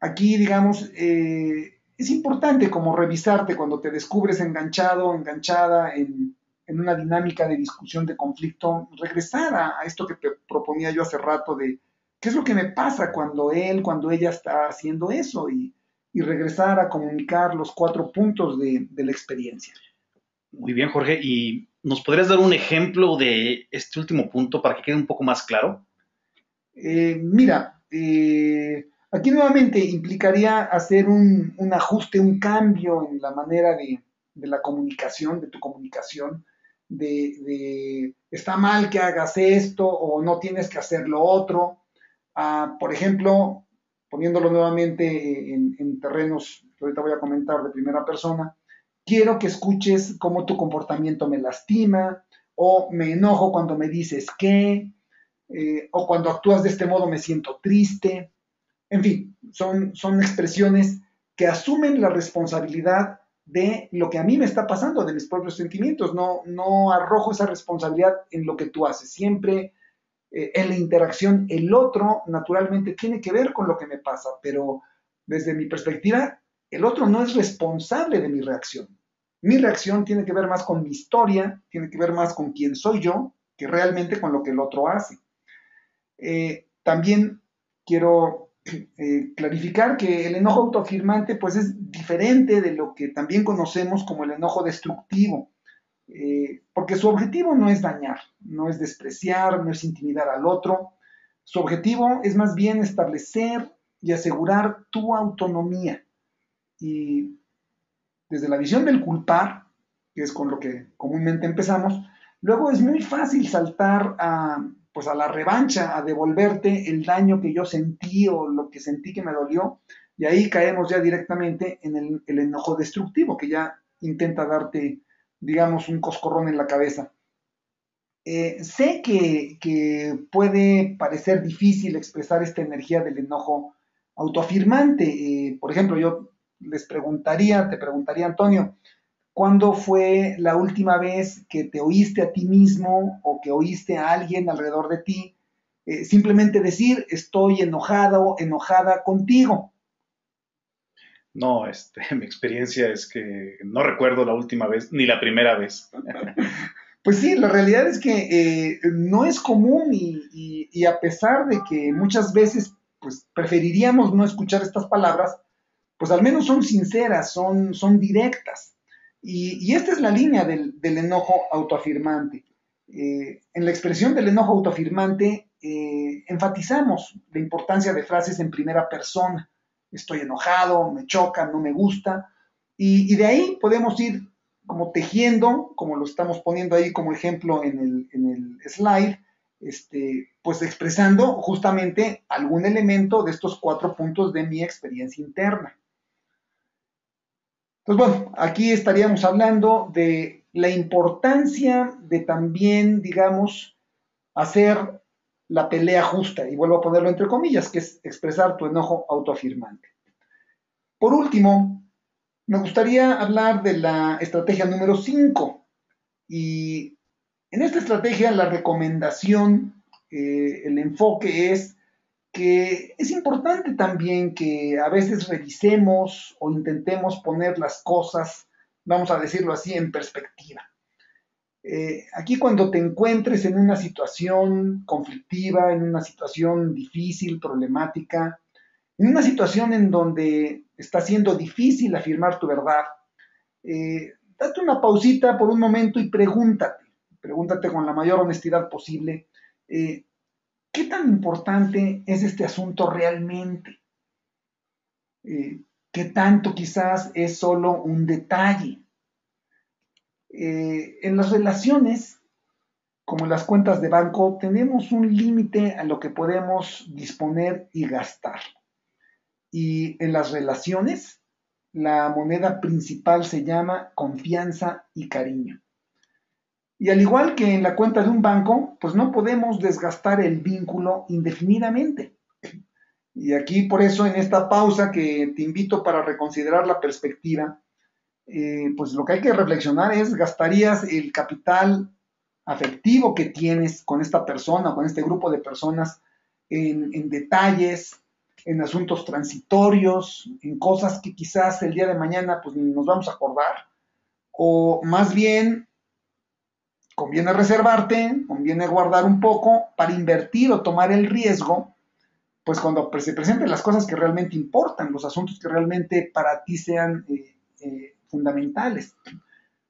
aquí, digamos, es importante como revisarte cuando te descubres enganchado, enganchada en una dinámica de discusión, de conflicto, regresar a esto que te proponía yo hace rato de qué es lo que me pasa cuando él, cuando ella está haciendo eso y regresar a comunicar los 4 puntos de la experiencia. Muy bien, Jorge. ¿Y nos podrías dar un ejemplo de este último punto para que quede un poco más claro? Mira, aquí nuevamente implicaría hacer un ajuste, un cambio en la manera de la comunicación, de tu comunicación, está mal que hagas esto o no tienes que hacer lo otro. Por ejemplo, poniéndolo nuevamente en terrenos que ahorita voy a comentar de primera persona, quiero que escuches cómo tu comportamiento me lastima o me enojo cuando me dices que, o cuando actúas de este modo me siento triste. En fin, son expresiones que asumen la responsabilidad de lo que a mí me está pasando, de mis propios sentimientos. No arrojo esa responsabilidad en lo que tú haces. Siempre en la interacción, el otro naturalmente tiene que ver con lo que me pasa, pero desde mi perspectiva, el otro no es responsable de mi reacción. Mi reacción tiene que ver más con mi historia, tiene que ver más con quién soy yo, que realmente con lo que el otro hace. También quiero clarificar que el enojo autoafirmante pues es diferente de lo que también conocemos como el enojo destructivo, porque su objetivo no es dañar, no es despreciar, no es intimidar al otro. Su objetivo es más bien establecer y asegurar tu autonomía. Y desde la visión del culpar, que es con lo que comúnmente empezamos, luego es muy fácil saltar pues a la revancha, a devolverte el daño que yo sentí o lo que sentí que me dolió, y ahí caemos ya directamente en el enojo destructivo, que ya intenta darte, digamos, un coscorrón en la cabeza. Sé que puede parecer difícil expresar esta energía del enojo autoafirmante. Por ejemplo, yo te preguntaría, Antonio, ¿cuándo fue la última vez que te oíste a ti mismo o que oíste a alguien alrededor de ti simplemente decir estoy enojado o enojada contigo? No, mi experiencia es que no recuerdo la última vez ni la primera vez. Pues sí, la realidad es que no es común y a pesar de que muchas veces pues preferiríamos no escuchar estas palabras, pues al menos son sinceras, son directas. Y esta es la línea del enojo autoafirmante. En la expresión del enojo autoafirmante enfatizamos la importancia de frases en primera persona. Estoy enojado, me choca, no me gusta. Y de ahí podemos ir como tejiendo, como lo estamos poniendo ahí como ejemplo en el slide, pues expresando justamente algún elemento de estos 4 puntos de mi experiencia interna. Entonces, bueno, aquí estaríamos hablando de la importancia de también, digamos, hacer la pelea justa, y vuelvo a ponerlo entre comillas, que es expresar tu enojo autoafirmante. Por último, me gustaría hablar de la estrategia número 5. Y en esta estrategia la recomendación, el enfoque es que es importante también que a veces revisemos o intentemos poner las cosas, vamos a decirlo así, en perspectiva. Aquí cuando te encuentres en una situación conflictiva, en una situación difícil, problemática, en una situación en donde está siendo difícil afirmar tu verdad, date una pausita por un momento y pregúntate con la mayor honestidad posible, ¿qué tan importante es este asunto realmente? ¿Qué tanto quizás es solo un detalle? En las relaciones, como en las cuentas de banco, tenemos un límite a lo que podemos disponer y gastar. Y en las relaciones, la moneda principal se llama confianza y cariño. Y al igual que en la cuenta de un banco, pues no podemos desgastar el vínculo indefinidamente. Y aquí por eso en esta pausa que te invito para reconsiderar la perspectiva, pues lo que hay que reflexionar es, ¿gastarías el capital afectivo que tienes con esta persona, con este grupo de personas, en detalles, en asuntos transitorios, en cosas que quizás el día de mañana pues ni nos vamos a acordar? O más bien, conviene reservarte, conviene guardar un poco para invertir o tomar el riesgo, pues cuando se presenten las cosas que realmente importan, los asuntos que realmente para ti sean fundamentales.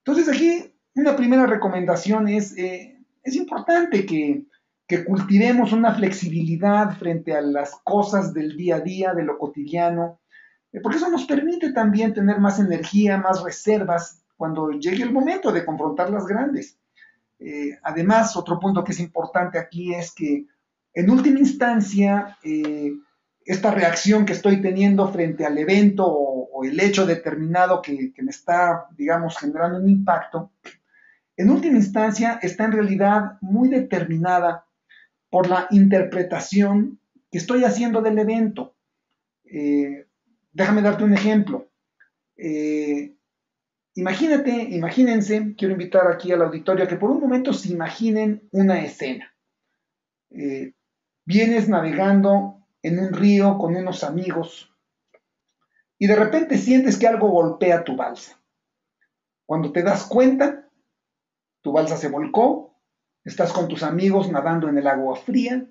Entonces aquí una primera recomendación es importante que cultivemos una flexibilidad frente a las cosas del día a día, de lo cotidiano, porque eso nos permite también tener más energía, más reservas cuando llegue el momento de confrontar las grandes. Además, otro punto que es importante aquí es que en última instancia, esta reacción que estoy teniendo frente al evento o el hecho determinado que me está, digamos, generando un impacto, en última instancia está en realidad muy determinada por la interpretación que estoy haciendo del evento. Eh, Déjame darte un ejemplo. Eh, Imagínense, quiero invitar aquí al auditorio a que por un momento se imaginen una escena. Eh, Vienes navegando en un río con unos amigos y de repente sientes que algo golpea tu balsa. Cuando te das cuenta, tu balsa se volcó, estás con tus amigos nadando en el agua fría,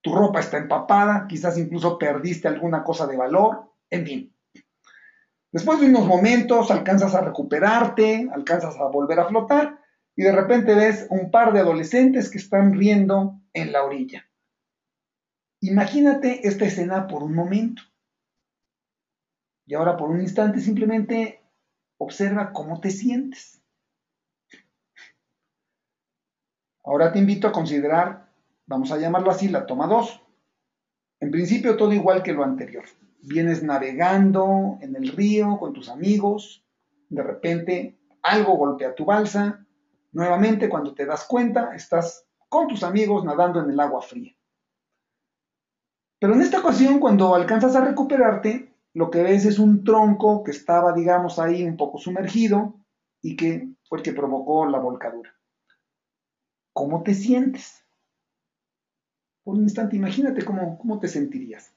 tu ropa está empapada, quizás incluso perdiste alguna cosa de valor, en fin. Después de unos momentos alcanzas a recuperarte, alcanzas a volver a flotar y de repente ves un par de adolescentes que están riendo en la orilla. Imagínate esta escena por un momento y ahora por un instante simplemente observa cómo te sientes. Ahora te invito a considerar, vamos a llamarlo así, la toma 2. En principio todo igual que lo anterior. Vienes navegando en el río con tus amigos, de repente algo golpea tu balsa, nuevamente cuando te das cuenta estás con tus amigos nadando en el agua fría. Pero en esta ocasión cuando alcanzas a recuperarte, lo que ves es un tronco que estaba, digamos, ahí un poco sumergido y que fue el que provocó la volcadura. ¿Cómo te sientes? Por un instante, imagínate cómo te sentirías.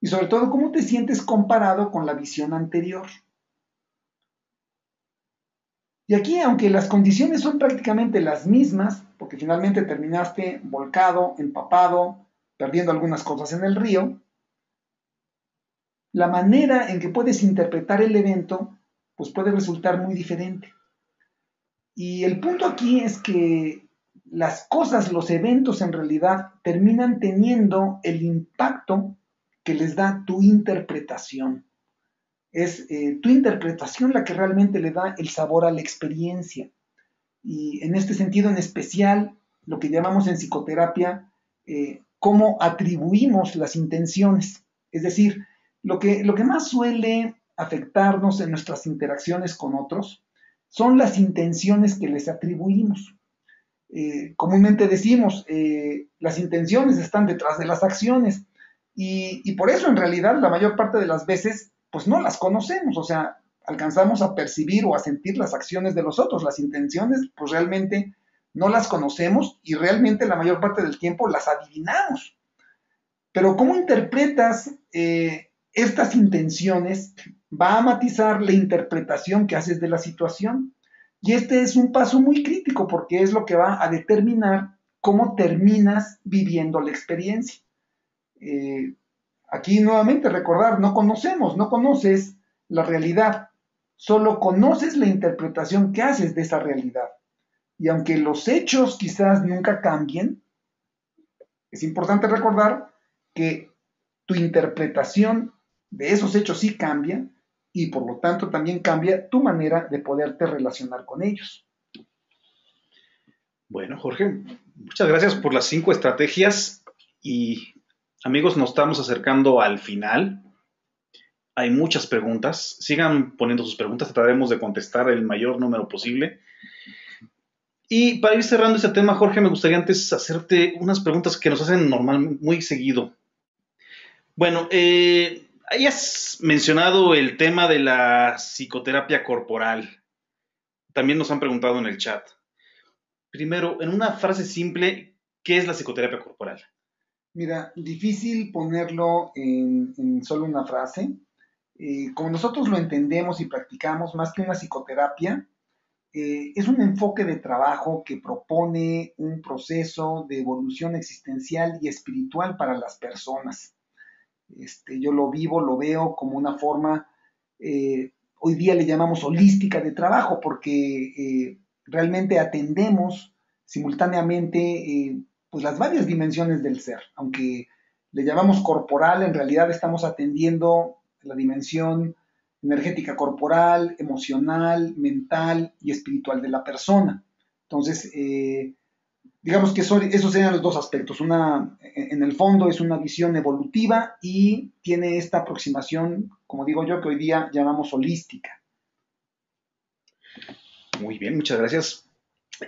Y sobre todo, ¿cómo te sientes comparado con la visión anterior? Y aquí, aunque las condiciones son prácticamente las mismas, porque finalmente terminaste volcado, empapado, perdiendo algunas cosas en el río, la manera en que puedes interpretar el evento, pues puede resultar muy diferente. Y el punto aquí es que las cosas, los eventos en realidad terminan teniendo el impacto que les da tu interpretación. Es tu interpretación la que realmente le da el sabor a la experiencia. Y en este sentido en especial, lo que llamamos en psicoterapia, cómo atribuimos las intenciones. Es decir, lo que más suele afectarnos en nuestras interacciones con otros son las intenciones que les atribuimos. Comúnmente decimos, las intenciones están detrás de las acciones y por eso en realidad la mayor parte de las veces pues no las conocemos, o sea, alcanzamos a percibir o a sentir las acciones de los otros, las intenciones pues realmente no las conocemos y realmente la mayor parte del tiempo las adivinamos. Pero cómo interpretas estas intenciones va a matizar la interpretación que haces de la situación. Y este es un paso muy crítico porque es lo que va a determinar cómo terminas viviendo la experiencia. Eh, Aquí nuevamente recordar, no conoces la realidad, solo conoces la interpretación que haces de esa realidad. Y aunque los hechos quizás nunca cambien, es importante recordar que tu interpretación de esos hechos sí cambia y por lo tanto también cambia tu manera de poderte relacionar con ellos. Bueno, Jorge, muchas gracias por las 5 estrategias y amigos, nos estamos acercando al final. Hay muchas preguntas. Sigan poniendo sus preguntas, trataremos de contestar el mayor número posible. Y para ir cerrando este tema, Jorge, me gustaría antes hacerte unas preguntas que nos hacen normalmente muy seguido. Bueno, hayas mencionado el tema de la psicoterapia corporal. También nos han preguntado en el chat. Primero, en una frase simple, ¿qué es la psicoterapia corporal? Mira, difícil ponerlo en solo una frase. Como nosotros lo entendemos y practicamos, más que una psicoterapia, es un enfoque de trabajo que propone un proceso de evolución existencial y espiritual para las personas. Yo lo vivo, lo veo como una forma, hoy día le llamamos holística de trabajo, porque realmente atendemos simultáneamente pues las varias dimensiones del ser. Aunque le llamamos corporal, en realidad estamos atendiendo la dimensión energética corporal, emocional, mental y espiritual de la persona. Entonces, digamos que esos serían los dos aspectos. En el fondo es una visión evolutiva y tiene esta aproximación, como digo yo, que hoy día llamamos holística. Muy bien, muchas gracias.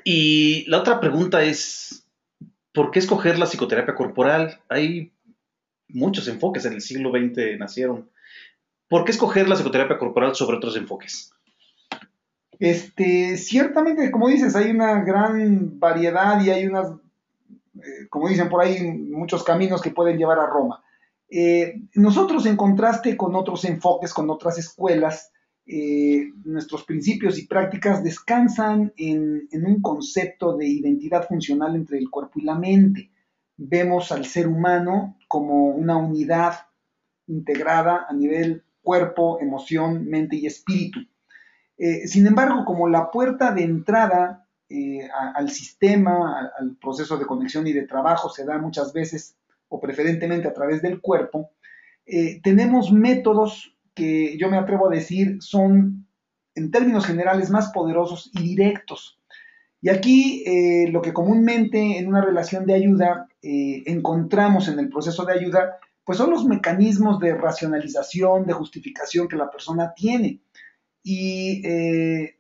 Y la otra pregunta es, ¿por qué escoger la psicoterapia corporal? Hay muchos enfoques en el siglo XX nacieron. ¿Por qué escoger la psicoterapia corporal sobre otros enfoques? Ciertamente, como dices, hay una gran variedad y hay unas, como dicen por ahí, muchos caminos que pueden llevar a Roma. Nosotros, en contraste con otros enfoques, con otras escuelas, nuestros principios y prácticas descansan en un concepto de identidad funcional entre el cuerpo y la mente. Vemos al ser humano como una unidad integrada a nivel cuerpo, emoción, mente y espíritu. Sin embargo, como la puerta de entrada al sistema, al proceso de conexión y de trabajo se da muchas veces o preferentemente a través del cuerpo, tenemos métodos que yo me atrevo a decir son, en términos generales, más poderosos y directos. Y aquí lo que comúnmente en una relación de ayuda encontramos en el proceso de ayuda, pues son los mecanismos de racionalización, de justificación que la persona tiene. Y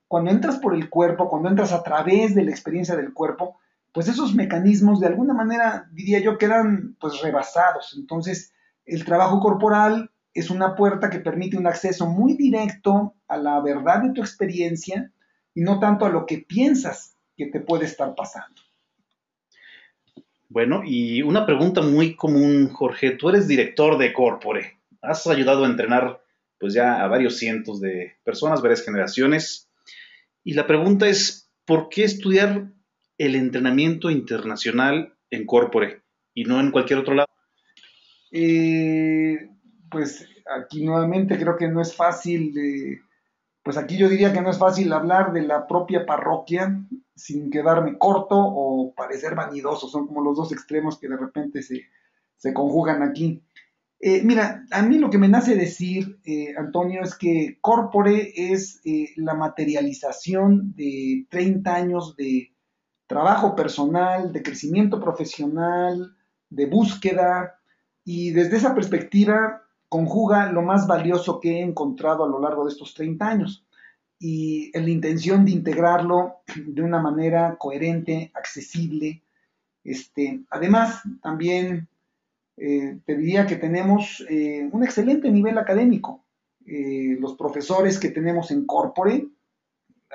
cuando entras por el cuerpo, cuando entras a través de la experiencia del cuerpo, pues esos mecanismos de alguna manera, diría yo, quedan pues rebasados. Entonces, el trabajo corporal es una puerta que permite un acceso muy directo a la verdad de tu experiencia y no tanto a lo que piensas que te puede estar pasando. Bueno, y una pregunta muy común, Jorge, tú eres director de Corpore, has ayudado a entrenar pues ya a varios cientos de personas, varias generaciones, y la pregunta es, ¿por qué estudiar el entrenamiento internacional en Corpore y no en cualquier otro lado? Eh, pues aquí nuevamente creo que no es fácil pues aquí yo diría que no es fácil hablar de la propia parroquia sin quedarme corto o parecer vanidoso. Son como los dos extremos que de repente se conjugan aquí. Mira, a mí lo que me nace decir, Antonio, es que Corpore es la materialización de 30 años de trabajo personal, de crecimiento profesional, de búsqueda, y desde esa perspectiva conjuga lo más valioso que he encontrado a lo largo de estos 30 años y en la intención de integrarlo de una manera coherente, accesible. Además, también te diría que tenemos un excelente nivel académico. Los profesores que tenemos en Corpore,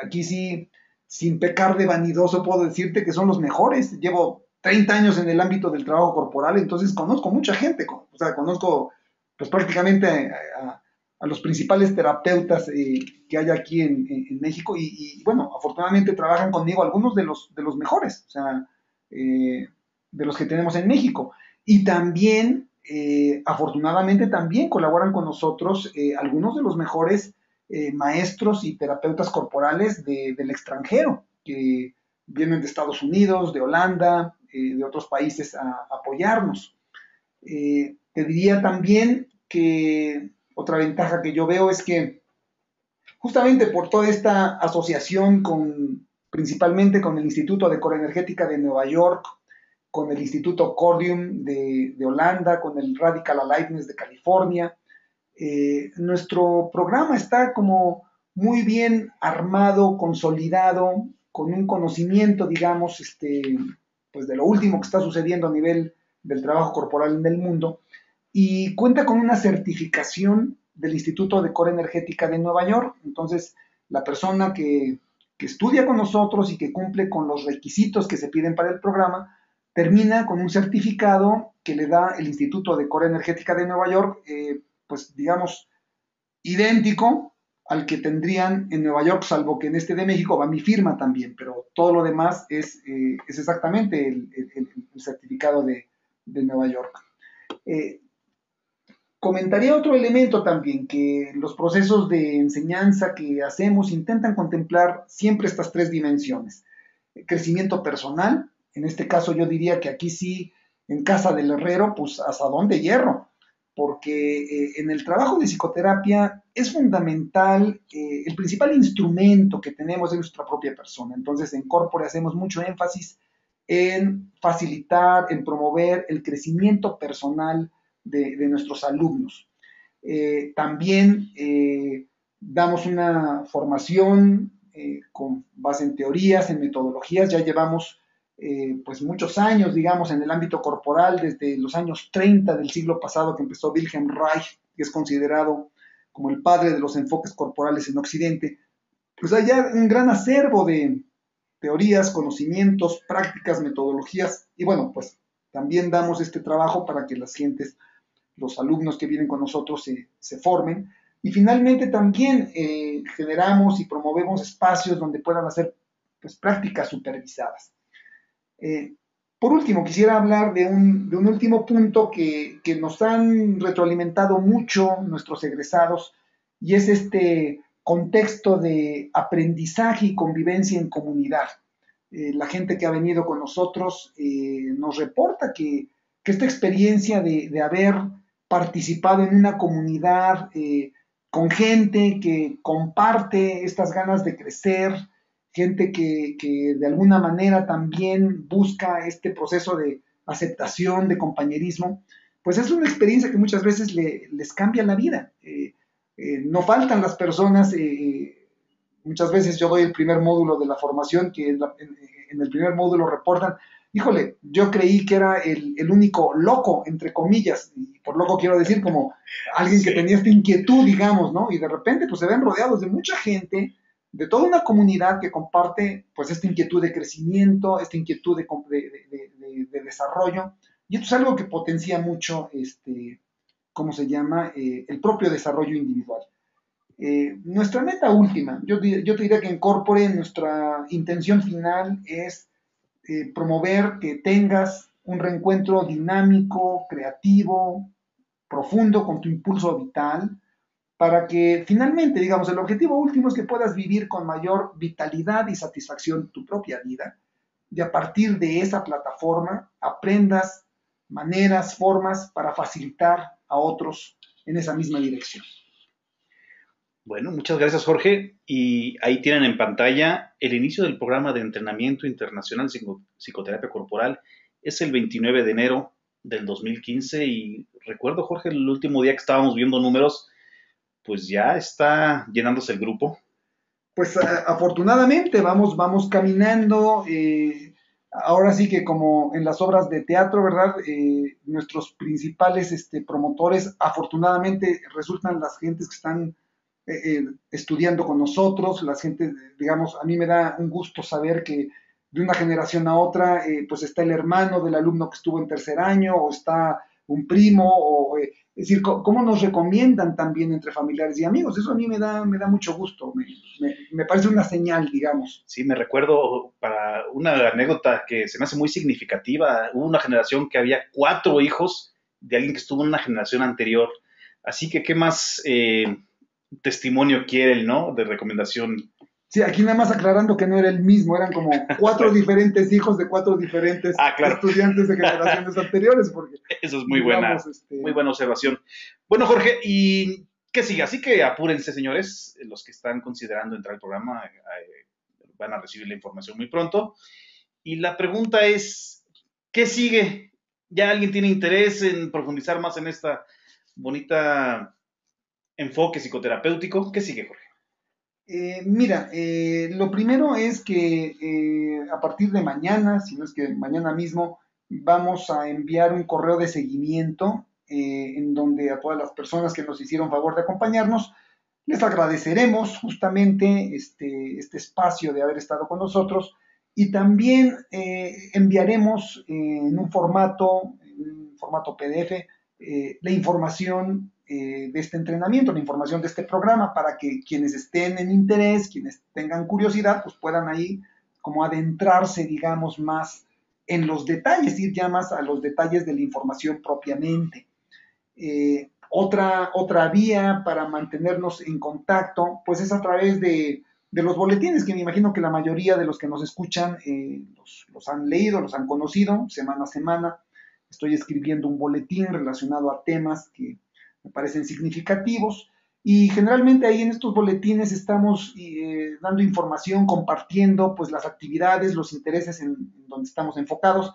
aquí sí, sin pecar de vanidoso, puedo decirte que son los mejores. Llevo 30 años en el ámbito del trabajo corporal, entonces conozco mucha gente, o sea, conozco pues prácticamente a los principales terapeutas que hay aquí en México y, bueno, afortunadamente trabajan conmigo algunos de los mejores, o sea, de los que tenemos en México. Y también, afortunadamente, también colaboran con nosotros algunos de los mejores maestros y terapeutas corporales del extranjero, que vienen de Estados Unidos, de Holanda, de otros países a apoyarnos. Te diría también que otra ventaja que yo veo es que justamente por toda esta asociación principalmente con el Instituto de Corenergética de Nueva York, con el Instituto Cordium de Holanda, con el Radical Aliveness de California, nuestro programa está como muy bien armado, consolidado, con un conocimiento, digamos, pues de lo último que está sucediendo a nivel del trabajo corporal en el mundo, y cuenta con una certificación del Instituto de Core Energética de Nueva York. Entonces, la persona que estudia con nosotros y que cumple con los requisitos que se piden para el programa, termina con un certificado que le da el Instituto de Core Energética de Nueva York, pues digamos, idéntico al que tendrían en Nueva York, salvo que en este de México va mi firma también, pero todo lo demás es exactamente el certificado de Nueva York. Comentaría otro elemento también, que los procesos de enseñanza que hacemos intentan contemplar siempre estas tres dimensiones. Crecimiento personal, en este caso yo diría que aquí sí, en casa del herrero, pues asadón de hierro, porque en el trabajo de psicoterapia es fundamental, el principal instrumento que tenemos es nuestra propia persona. Entonces en Corpore hacemos mucho énfasis en facilitar, en promover el crecimiento personal de nuestros alumnos. También damos una formación con base en teorías, en metodologías. Ya llevamos pues muchos años, digamos, en el ámbito corporal, desde los años 30 del siglo pasado que empezó Wilhelm Reich, que es considerado como el padre de los enfoques corporales en Occidente. Pues hay ya un gran acervo de teorías, conocimientos, prácticas, metodologías, y bueno, pues también damos este trabajo para que las gentes, los alumnos que vienen con nosotros se formen. Y finalmente también generamos y promovemos espacios donde puedan hacer pues, prácticas supervisadas. Por último, quisiera hablar de un último punto que nos han retroalimentado mucho nuestros egresados, y es este contexto de aprendizaje y convivencia en comunidad. La gente que ha venido con nosotros nos reporta que esta experiencia de haber participado en una comunidad con gente que comparte estas ganas de crecer, gente que de alguna manera también busca este proceso de aceptación, de compañerismo, pues es una experiencia que muchas veces les cambia la vida. No faltan las personas, muchas veces yo doy el primer módulo de la formación, que en el primer módulo reportan, híjole, yo creí que era el único loco, entre comillas, y por loco quiero decir como alguien que tenía esta inquietud, digamos, ¿no? Y de repente pues se ven rodeados de mucha gente, de toda una comunidad que comparte pues esta inquietud de crecimiento, esta inquietud de desarrollo, y esto es algo que potencia mucho, ¿cómo se llama? El propio desarrollo individual. Nuestra meta última, yo te diría que en Corpore nuestra intención final es promover que tengas un reencuentro dinámico, creativo, profundo con tu impulso vital, para que finalmente, digamos, el objetivo último es que puedas vivir con mayor vitalidad y satisfacción tu propia vida, y a partir de esa plataforma aprendas maneras, formas para facilitar a otros en esa misma dirección. Bueno, muchas gracias, Jorge. Y ahí tienen en pantalla el inicio del programa de entrenamiento internacional psicoterapia corporal. Es el 29 de enero del 2015 y recuerdo, Jorge, el último día que estábamos viendo números, pues ya está llenándose el grupo. Pues afortunadamente vamos caminando. Ahora sí que como en las obras de teatro, ¿verdad? Nuestros principales promotores afortunadamente resultan las gentes que están estudiando con nosotros, las gentes, digamos, a mí me da un gusto saber que de una generación a otra, pues está el hermano del alumno que estuvo en tercer año, o está un primo, o es decir, cómo nos recomiendan también entre familiares y amigos. Eso a mí me da mucho gusto, me parece una señal, digamos. Sí, me recuerdo para una anécdota que se me hace muy significativa. Hubo una generación que había 4 hijos de alguien que estuvo en una generación anterior. Así que, ¿qué más testimonio quiere él, no? De recomendación. Sí, aquí nada más aclarando que no era el mismo, eran como 4 diferentes hijos de 4 diferentes claro. Estudiantes de generaciones anteriores, porque eso es muy digamos, muy buena observación. Bueno, Jorge, ¿y qué sigue? Así que apúrense, señores, los que están considerando entrar al programa van a recibir la información muy pronto. Y la pregunta es, ¿qué sigue? ¿Ya alguien tiene interés en profundizar más en esta bonita enfoque psicoterapéutico? ¿Qué sigue, Jorge? Mira, lo primero es que a partir de mañana, si no es que mañana mismo, vamos a enviar un correo de seguimiento en donde a todas las personas que nos hicieron favor de acompañarnos, les agradeceremos justamente este espacio de haber estado con nosotros y también enviaremos en un formato PDF, la información de este entrenamiento, la información de este programa, para que quienes estén en interés, quienes tengan curiosidad, pues puedan ahí como adentrarse, digamos, más en los detalles, ir ya más a los detalles de la información propiamente. Otra vía para mantenernos en contacto, pues es a través de los boletines, que me imagino que la mayoría de los que nos escuchan los han leído, los han conocido semana a semana. Estoy escribiendo un boletín relacionado a temas que me parecen significativos y generalmente ahí en estos boletines estamos dando información, compartiendo pues las actividades, los intereses en donde estamos enfocados.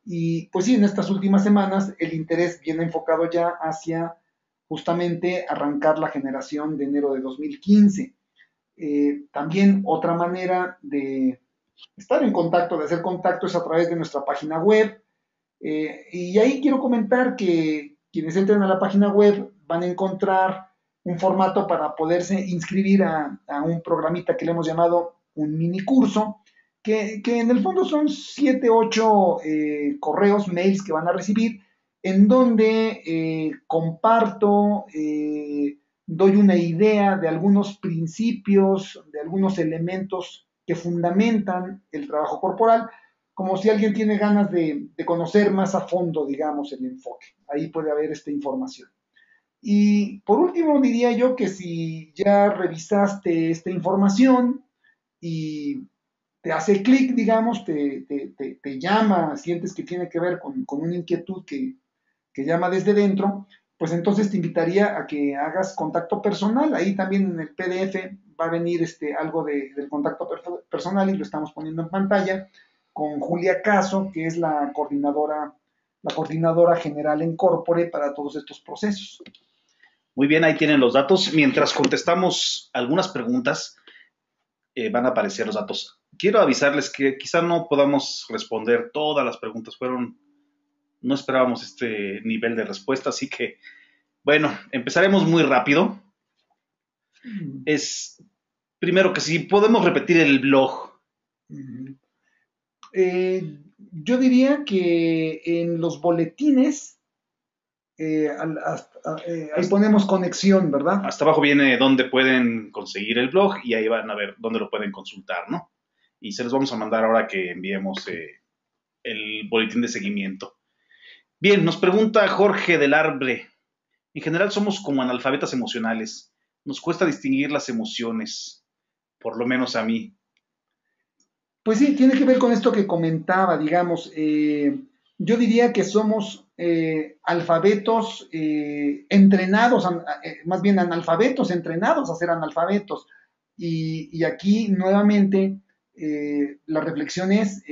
Y pues sí, en estas últimas semanas el interés viene enfocado ya hacia justamente arrancar la generación de enero de 2015. También otra manera de estar en contacto, de hacer contacto, es a través de nuestra página web. Y ahí quiero comentar que quienes entren a la página web van a encontrar un formato para poderse inscribir a un programita que le hemos llamado un mini curso, que en el fondo son 7, 8 correos, mails que van a recibir, en donde comparto, doy una idea de algunos principios, de algunos elementos que fundamentan el trabajo corporal, como si alguien tiene ganas de conocer más a fondo, digamos, el enfoque. Ahí puede haber esta información. Y por último, diría yo que si ya revisaste esta información y te hace clic, digamos, te llama, sientes que tiene que ver con una inquietud que llama desde dentro, pues entonces te invitaría a que hagas contacto personal. Ahí también en el PDF va a venir algo del contacto personal y lo estamos poniendo en pantalla con Julia Caso, que es la coordinadora general en Corpore para todos estos procesos. Muy bien, ahí tienen los datos. Mientras contestamos algunas preguntas, van a aparecer los datos. Quiero avisarles que quizá no podamos responder todas las preguntas. No esperábamos este nivel de respuesta, así que, bueno, empezaremos muy rápido. Es primero que si podemos repetir el blog. Yo diría que en los boletines ahí ponemos conexión, ¿verdad? Hasta abajo viene dónde pueden conseguir el blog y ahí van a ver dónde lo pueden consultar, ¿no? Y se los vamos a mandar ahora que enviemos el boletín de seguimiento. Bien, nos pregunta Jorge del Arbre. En general somos como analfabetas emocionales. Nos cuesta distinguir las emociones, por lo menos a mí. Pues sí, tiene que ver con esto que comentaba, digamos. Yo diría que somos alfabetos entrenados, más bien analfabetos entrenados a ser analfabetos. Y aquí nuevamente la reflexión es,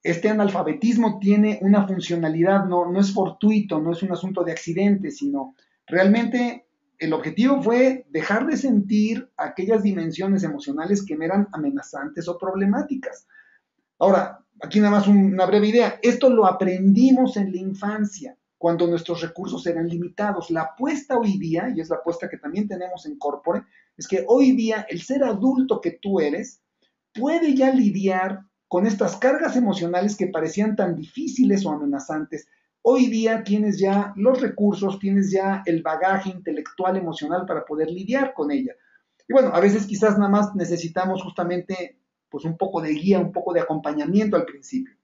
este analfabetismo tiene una funcionalidad, no es fortuito, no es un asunto de accidente, sino realmente el objetivo fue dejar de sentir aquellas dimensiones emocionales que me eran amenazantes o problemáticas. Ahora, aquí nada más una breve idea. Esto lo aprendimos en la infancia, cuando nuestros recursos eran limitados. La apuesta hoy día, y es la apuesta que también tenemos en Corpore, es que hoy día el ser adulto que tú eres puede ya lidiar con estas cargas emocionales que parecían tan difíciles o amenazantes. Hoy día tienes ya los recursos, tienes ya el bagaje intelectual, emocional para poder lidiar con ella. Y bueno, a veces quizás nada más necesitamos justamente pues un poco de guía, un poco de acompañamiento al principio,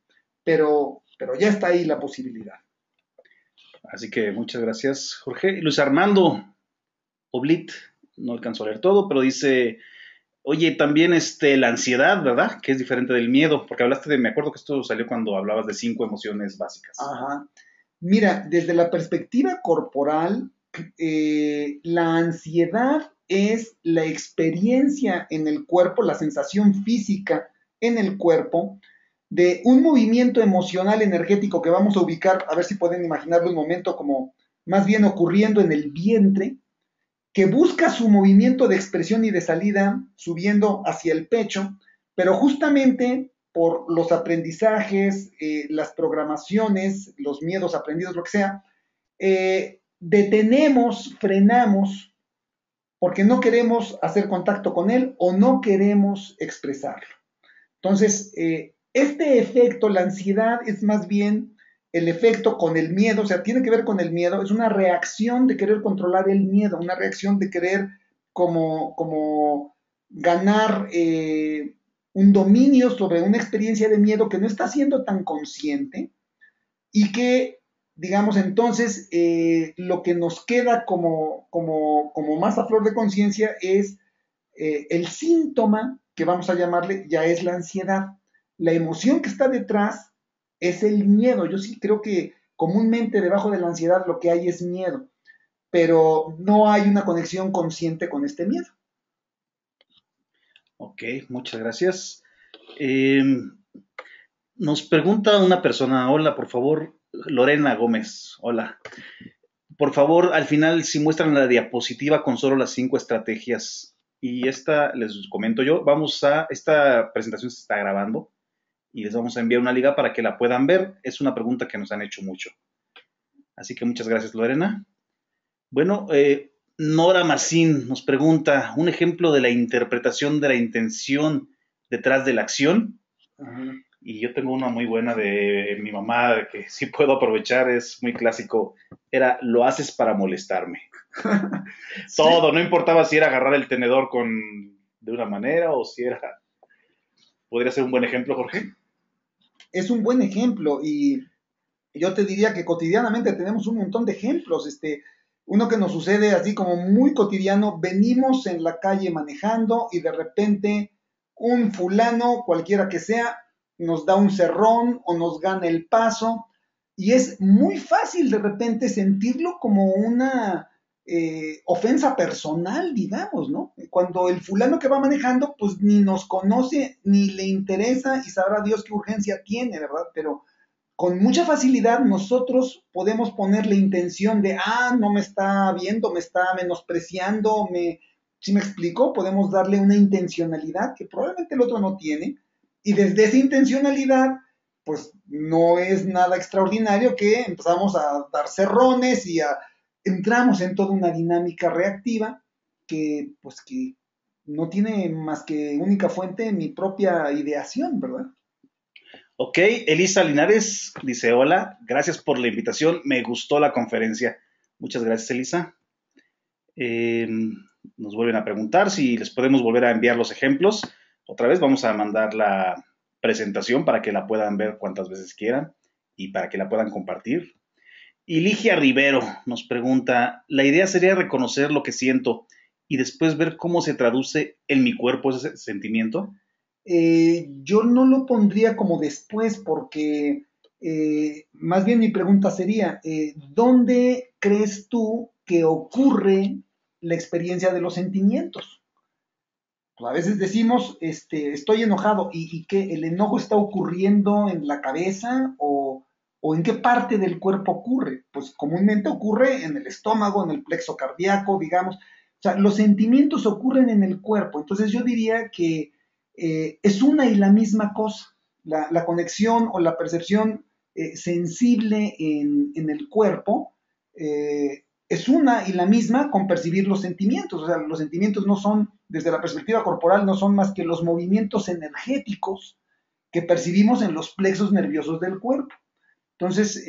pero ya está ahí la posibilidad. Así que muchas gracias, Jorge. Luis Armando Oblit, no alcanzó a leer todo, pero dice, oye, también la ansiedad, ¿verdad? Que es diferente del miedo, porque hablaste me acuerdo que esto salió cuando hablabas de 5 emociones básicas. Ajá. Mira, desde la perspectiva corporal, la ansiedad es la experiencia en el cuerpo, la sensación física en el cuerpo de un movimiento emocional energético que vamos a ubicar, a ver si pueden imaginarlo un momento como más bien ocurriendo en el vientre, que busca su movimiento de expresión y de salida subiendo hacia el pecho, pero justamente por los aprendizajes, las programaciones, los miedos aprendidos, lo que sea, detenemos, frenamos, porque no queremos hacer contacto con él o no queremos expresarlo. Entonces, este efecto, la ansiedad, es más bien el efecto con el miedo, o sea, tiene que ver con el miedo, es una reacción de querer controlar el miedo, una reacción de querer como ganar un dominio sobre una experiencia de miedo que no está siendo tan consciente y que, digamos, entonces lo que nos queda como más a flor de conciencia es el síntoma, que vamos a llamarle, ya es la ansiedad. La emoción que está detrás es el miedo. Yo sí creo que comúnmente debajo de la ansiedad lo que hay es miedo, pero no hay una conexión consciente con este miedo. Ok, muchas gracias. Eh, Nos pregunta una persona, hola, por favor, Lorena Gómez, hola. Por favor, al final, si muestran la diapositiva con solo las 5 estrategias, y esta les comento yo, esta presentación se está grabando y les vamos a enviar una liga para que la puedan ver. Es una pregunta que nos han hecho mucho. Así que muchas gracias, Lorena. Bueno, Nora Marcín nos pregunta, un ejemplo de la interpretación de la intención detrás de la acción. Ajá. Y yo tengo una muy buena de mi mamá, de que sí puedo aprovechar, es muy clásico, era, lo haces para molestarme. Sí. Todo, no importaba si era agarrar el tenedor de una manera o si era... ¿Podría ser un buen ejemplo, Jorge? Es un buen ejemplo y yo te diría que cotidianamente tenemos un montón de ejemplos. Uno que nos sucede así como muy cotidiano, venimos en la calle manejando y de repente un fulano, cualquiera que sea, nos da un cerrón o nos gana el paso y es muy fácil de repente sentirlo como una ofensa personal, digamos, ¿no? Cuando el fulano que va manejando pues ni nos conoce, ni le interesa y sabrá Dios qué urgencia tiene, ¿verdad? Pero con mucha facilidad nosotros podemos poner la intención de, no me está viendo, me está menospreciando, ¿sí me explico? Podemos darle una intencionalidad que probablemente el otro no tiene, y desde esa intencionalidad, pues no es nada extraordinario que empezamos a dar cerrones y entramos en toda una dinámica reactiva pues que no tiene más que única fuente mi propia ideación, ¿verdad? Ok, Elisa Linares dice, hola, gracias por la invitación, me gustó la conferencia. Muchas gracias, Elisa. Nos vuelven a preguntar si les podemos volver a enviar los ejemplos. Otra vez vamos a mandar la presentación para que la puedan ver cuantas veces quieran y para que la puedan compartir. Y Ligia Rivero nos pregunta, la idea sería reconocer lo que siento y después ver cómo se traduce en mi cuerpo ese sentimiento. Yo no lo pondría como después porque más bien mi pregunta sería, ¿dónde crees tú que ocurre la experiencia de los sentimientos? Pues a veces decimos, estoy enojado y que el enojo está ocurriendo en la cabeza o en qué parte del cuerpo ocurre. Pues comúnmente ocurre en el estómago, en el plexo cardíaco, digamos. O sea, los sentimientos ocurren en el cuerpo. Entonces yo diría que es una y la misma cosa. La conexión o la percepción sensible en el cuerpo es una y la misma con percibir los sentimientos. O sea, los sentimientos no son, desde la perspectiva corporal, no son más que los movimientos energéticos que percibimos en los plexos nerviosos del cuerpo. Entonces,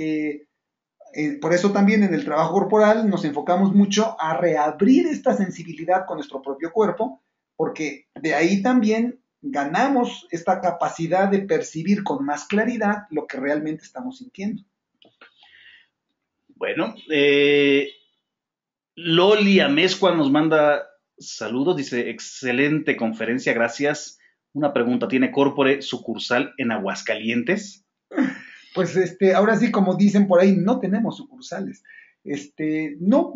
por eso también en el trabajo corporal nos enfocamos mucho a reabrir esta sensibilidad con nuestro propio cuerpo, porque de ahí también ganamos esta capacidad de percibir con más claridad lo que realmente estamos sintiendo. Bueno, Loli Amezcua nos manda saludos, dice, excelente conferencia, gracias. Una pregunta, ¿tiene Corpore sucursal en Aguascalientes? Pues ahora sí, como dicen por ahí, no tenemos sucursales. No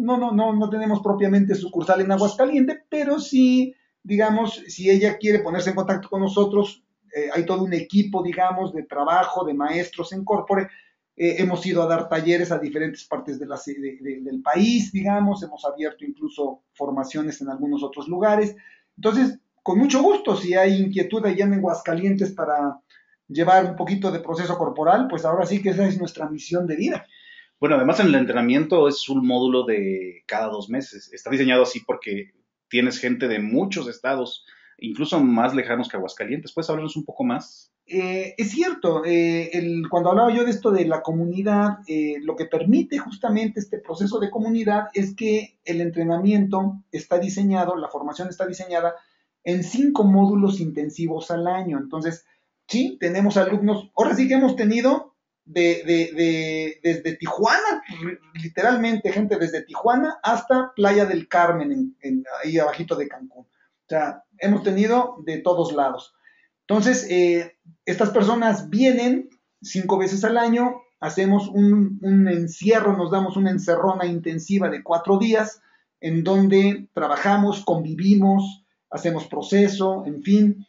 tenemos propiamente sucursal en Aguascalientes, pero sí, digamos, si ella quiere ponerse en contacto con nosotros, hay todo un equipo, digamos, de trabajo, de maestros en Corpore, hemos ido a dar talleres a diferentes partes del país, digamos, hemos abierto incluso formaciones en algunos otros lugares. Entonces, con mucho gusto, si hay inquietud allá en Aguascalientes para llevar un poquito de proceso corporal, pues ahora sí que esa es nuestra misión de vida. Bueno, además en el entrenamiento es un módulo de cada 2 meses. Está diseñado así porque tienes gente de muchos estados, incluso más lejanos que Aguascalientes. ¿Puedes hablarnos un poco más? Es cierto, cuando hablaba yo de esto de la comunidad, lo que permite justamente este proceso de comunidad es que el entrenamiento está diseñado, la formación está diseñada en 5 módulos intensivos al año. Entonces, sí, tenemos alumnos, ahora sí que hemos tenido desde Tijuana, literalmente gente desde Tijuana hasta Playa del Carmen, ahí abajito de Cancún. O sea, hemos tenido de todos lados. Entonces, estas personas vienen 5 veces al año, hacemos un encierro, nos damos una encerrona intensiva de 4 días, en donde trabajamos, convivimos, hacemos proceso, en fin,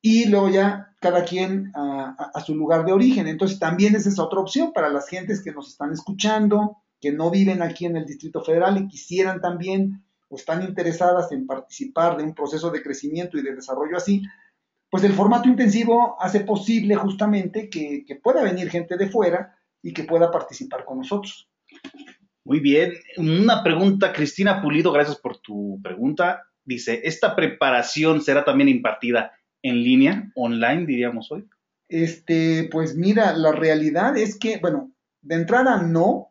y luego ya cada quien a su lugar de origen. Entonces, también esa es otra opción para las gentes que nos están escuchando, que no viven aquí en el Distrito Federal y quisieran también o están interesadas en participar de un proceso de crecimiento y de desarrollo así, pues el formato intensivo hace posible justamente que pueda venir gente de fuera y que pueda participar con nosotros. Muy bien. Una pregunta, Cristina Pulido, gracias por tu pregunta. Dice, ¿esta preparación será también impartida en línea, online, diríamos hoy? Pues mira, la realidad es que, bueno, de entrada no,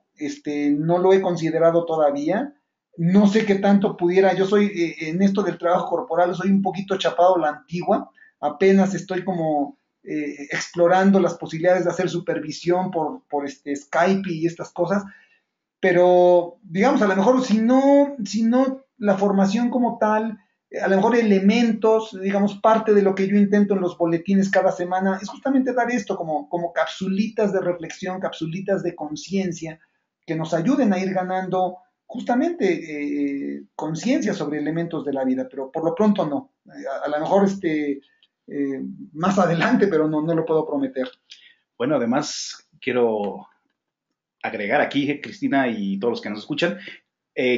no lo he considerado todavía. No sé qué tanto pudiera, yo soy en esto del trabajo corporal, soy un poquito chapado a la antigua, apenas estoy como explorando las posibilidades de hacer supervisión por Skype y estas cosas, pero digamos, a lo mejor si no la formación como tal, a lo mejor elementos, digamos, parte de lo que yo intento en los boletines cada semana es justamente dar esto como capsulitas de reflexión, capsulitas de conciencia que nos ayuden a ir ganando justamente conciencia sobre elementos de la vida, pero por lo pronto no. A lo mejor más adelante, pero no lo puedo prometer. Bueno, además quiero agregar aquí, Cristina y todos los que nos escuchan,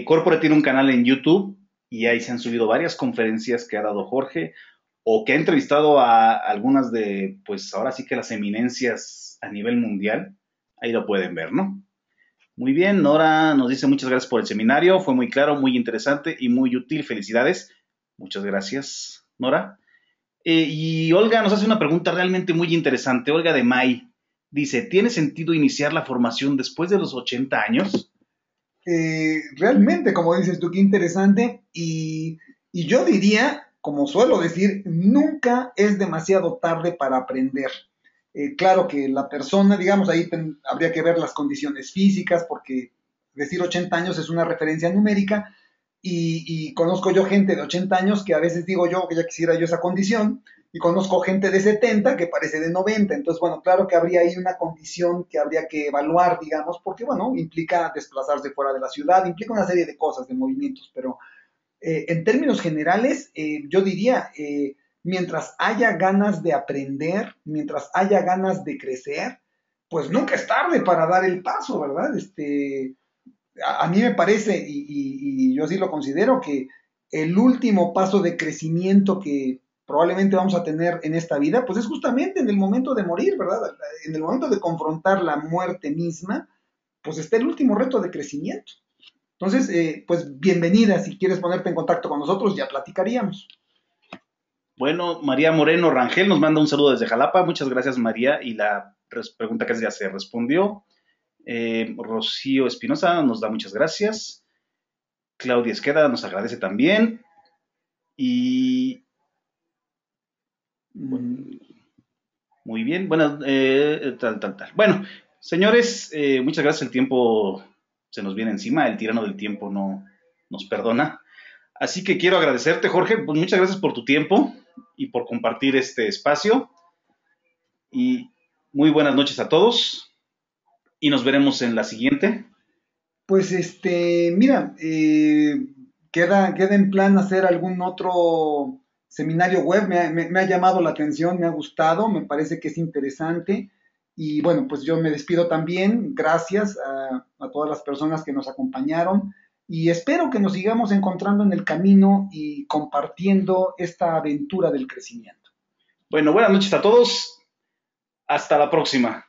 Corpore tiene un canal en YouTube y ahí se han subido varias conferencias que ha dado Jorge o que ha entrevistado a algunas de, pues ahora sí que las eminencias a nivel mundial. Ahí lo pueden ver, ¿no? Muy bien, Nora nos dice muchas gracias por el seminario, fue muy claro, muy interesante y muy útil. Felicidades. Muchas gracias, Nora. Y Olga nos hace una pregunta realmente muy interesante. Olga de May dice, ¿tiene sentido iniciar la formación después de los 80 años? Realmente, como dices tú, qué interesante. Y yo diría, como suelo decir, nunca es demasiado tarde para aprender. Claro que la persona, digamos, ahí habría que ver las condiciones físicas, porque decir 80 años es una referencia numérica, y conozco yo gente de 80 años que a veces digo yo que ya quisiera yo esa condición, y conozco gente de 70 que parece de 90. Entonces, bueno, claro que habría ahí una condición que habría que evaluar, digamos, porque, bueno, implica desplazarse fuera de la ciudad, implica una serie de cosas, de movimientos, pero en términos generales, yo diría, mientras haya ganas de aprender, mientras haya ganas de crecer, pues nunca es tarde para dar el paso, ¿verdad? A mí me parece, y yo así lo considero, que el último paso de crecimiento que probablemente vamos a tener en esta vida, pues es justamente en el momento de morir, ¿verdad? En el momento de confrontar la muerte misma, pues está el último reto de crecimiento. Entonces, pues bienvenida, si quieres ponerte en contacto con nosotros, ya platicaríamos. Bueno, María Moreno Rangel nos manda un saludo desde Jalapa. Muchas gracias, María. Y la pregunta que ya se respondió. Rocío Espinosa nos da muchas gracias. Claudia Esqueda nos agradece también. Y muy bien, bueno, tal. Bueno, señores, muchas gracias. El tiempo se nos viene encima. El tirano del tiempo no nos perdona. Así que quiero agradecerte, Jorge. Pues muchas gracias por tu tiempo y por compartir este espacio. Y muy buenas noches a todos. Y nos veremos en la siguiente. Pues mira, queda en plan hacer algún otro seminario web. Me ha llamado la atención, me ha gustado, me parece que es interesante. Y bueno, pues yo me despido también. Gracias a todas las personas que nos acompañaron y espero que nos sigamos encontrando en el camino y compartiendo esta aventura del crecimiento. Bueno, buenas noches a todos. Hasta la próxima.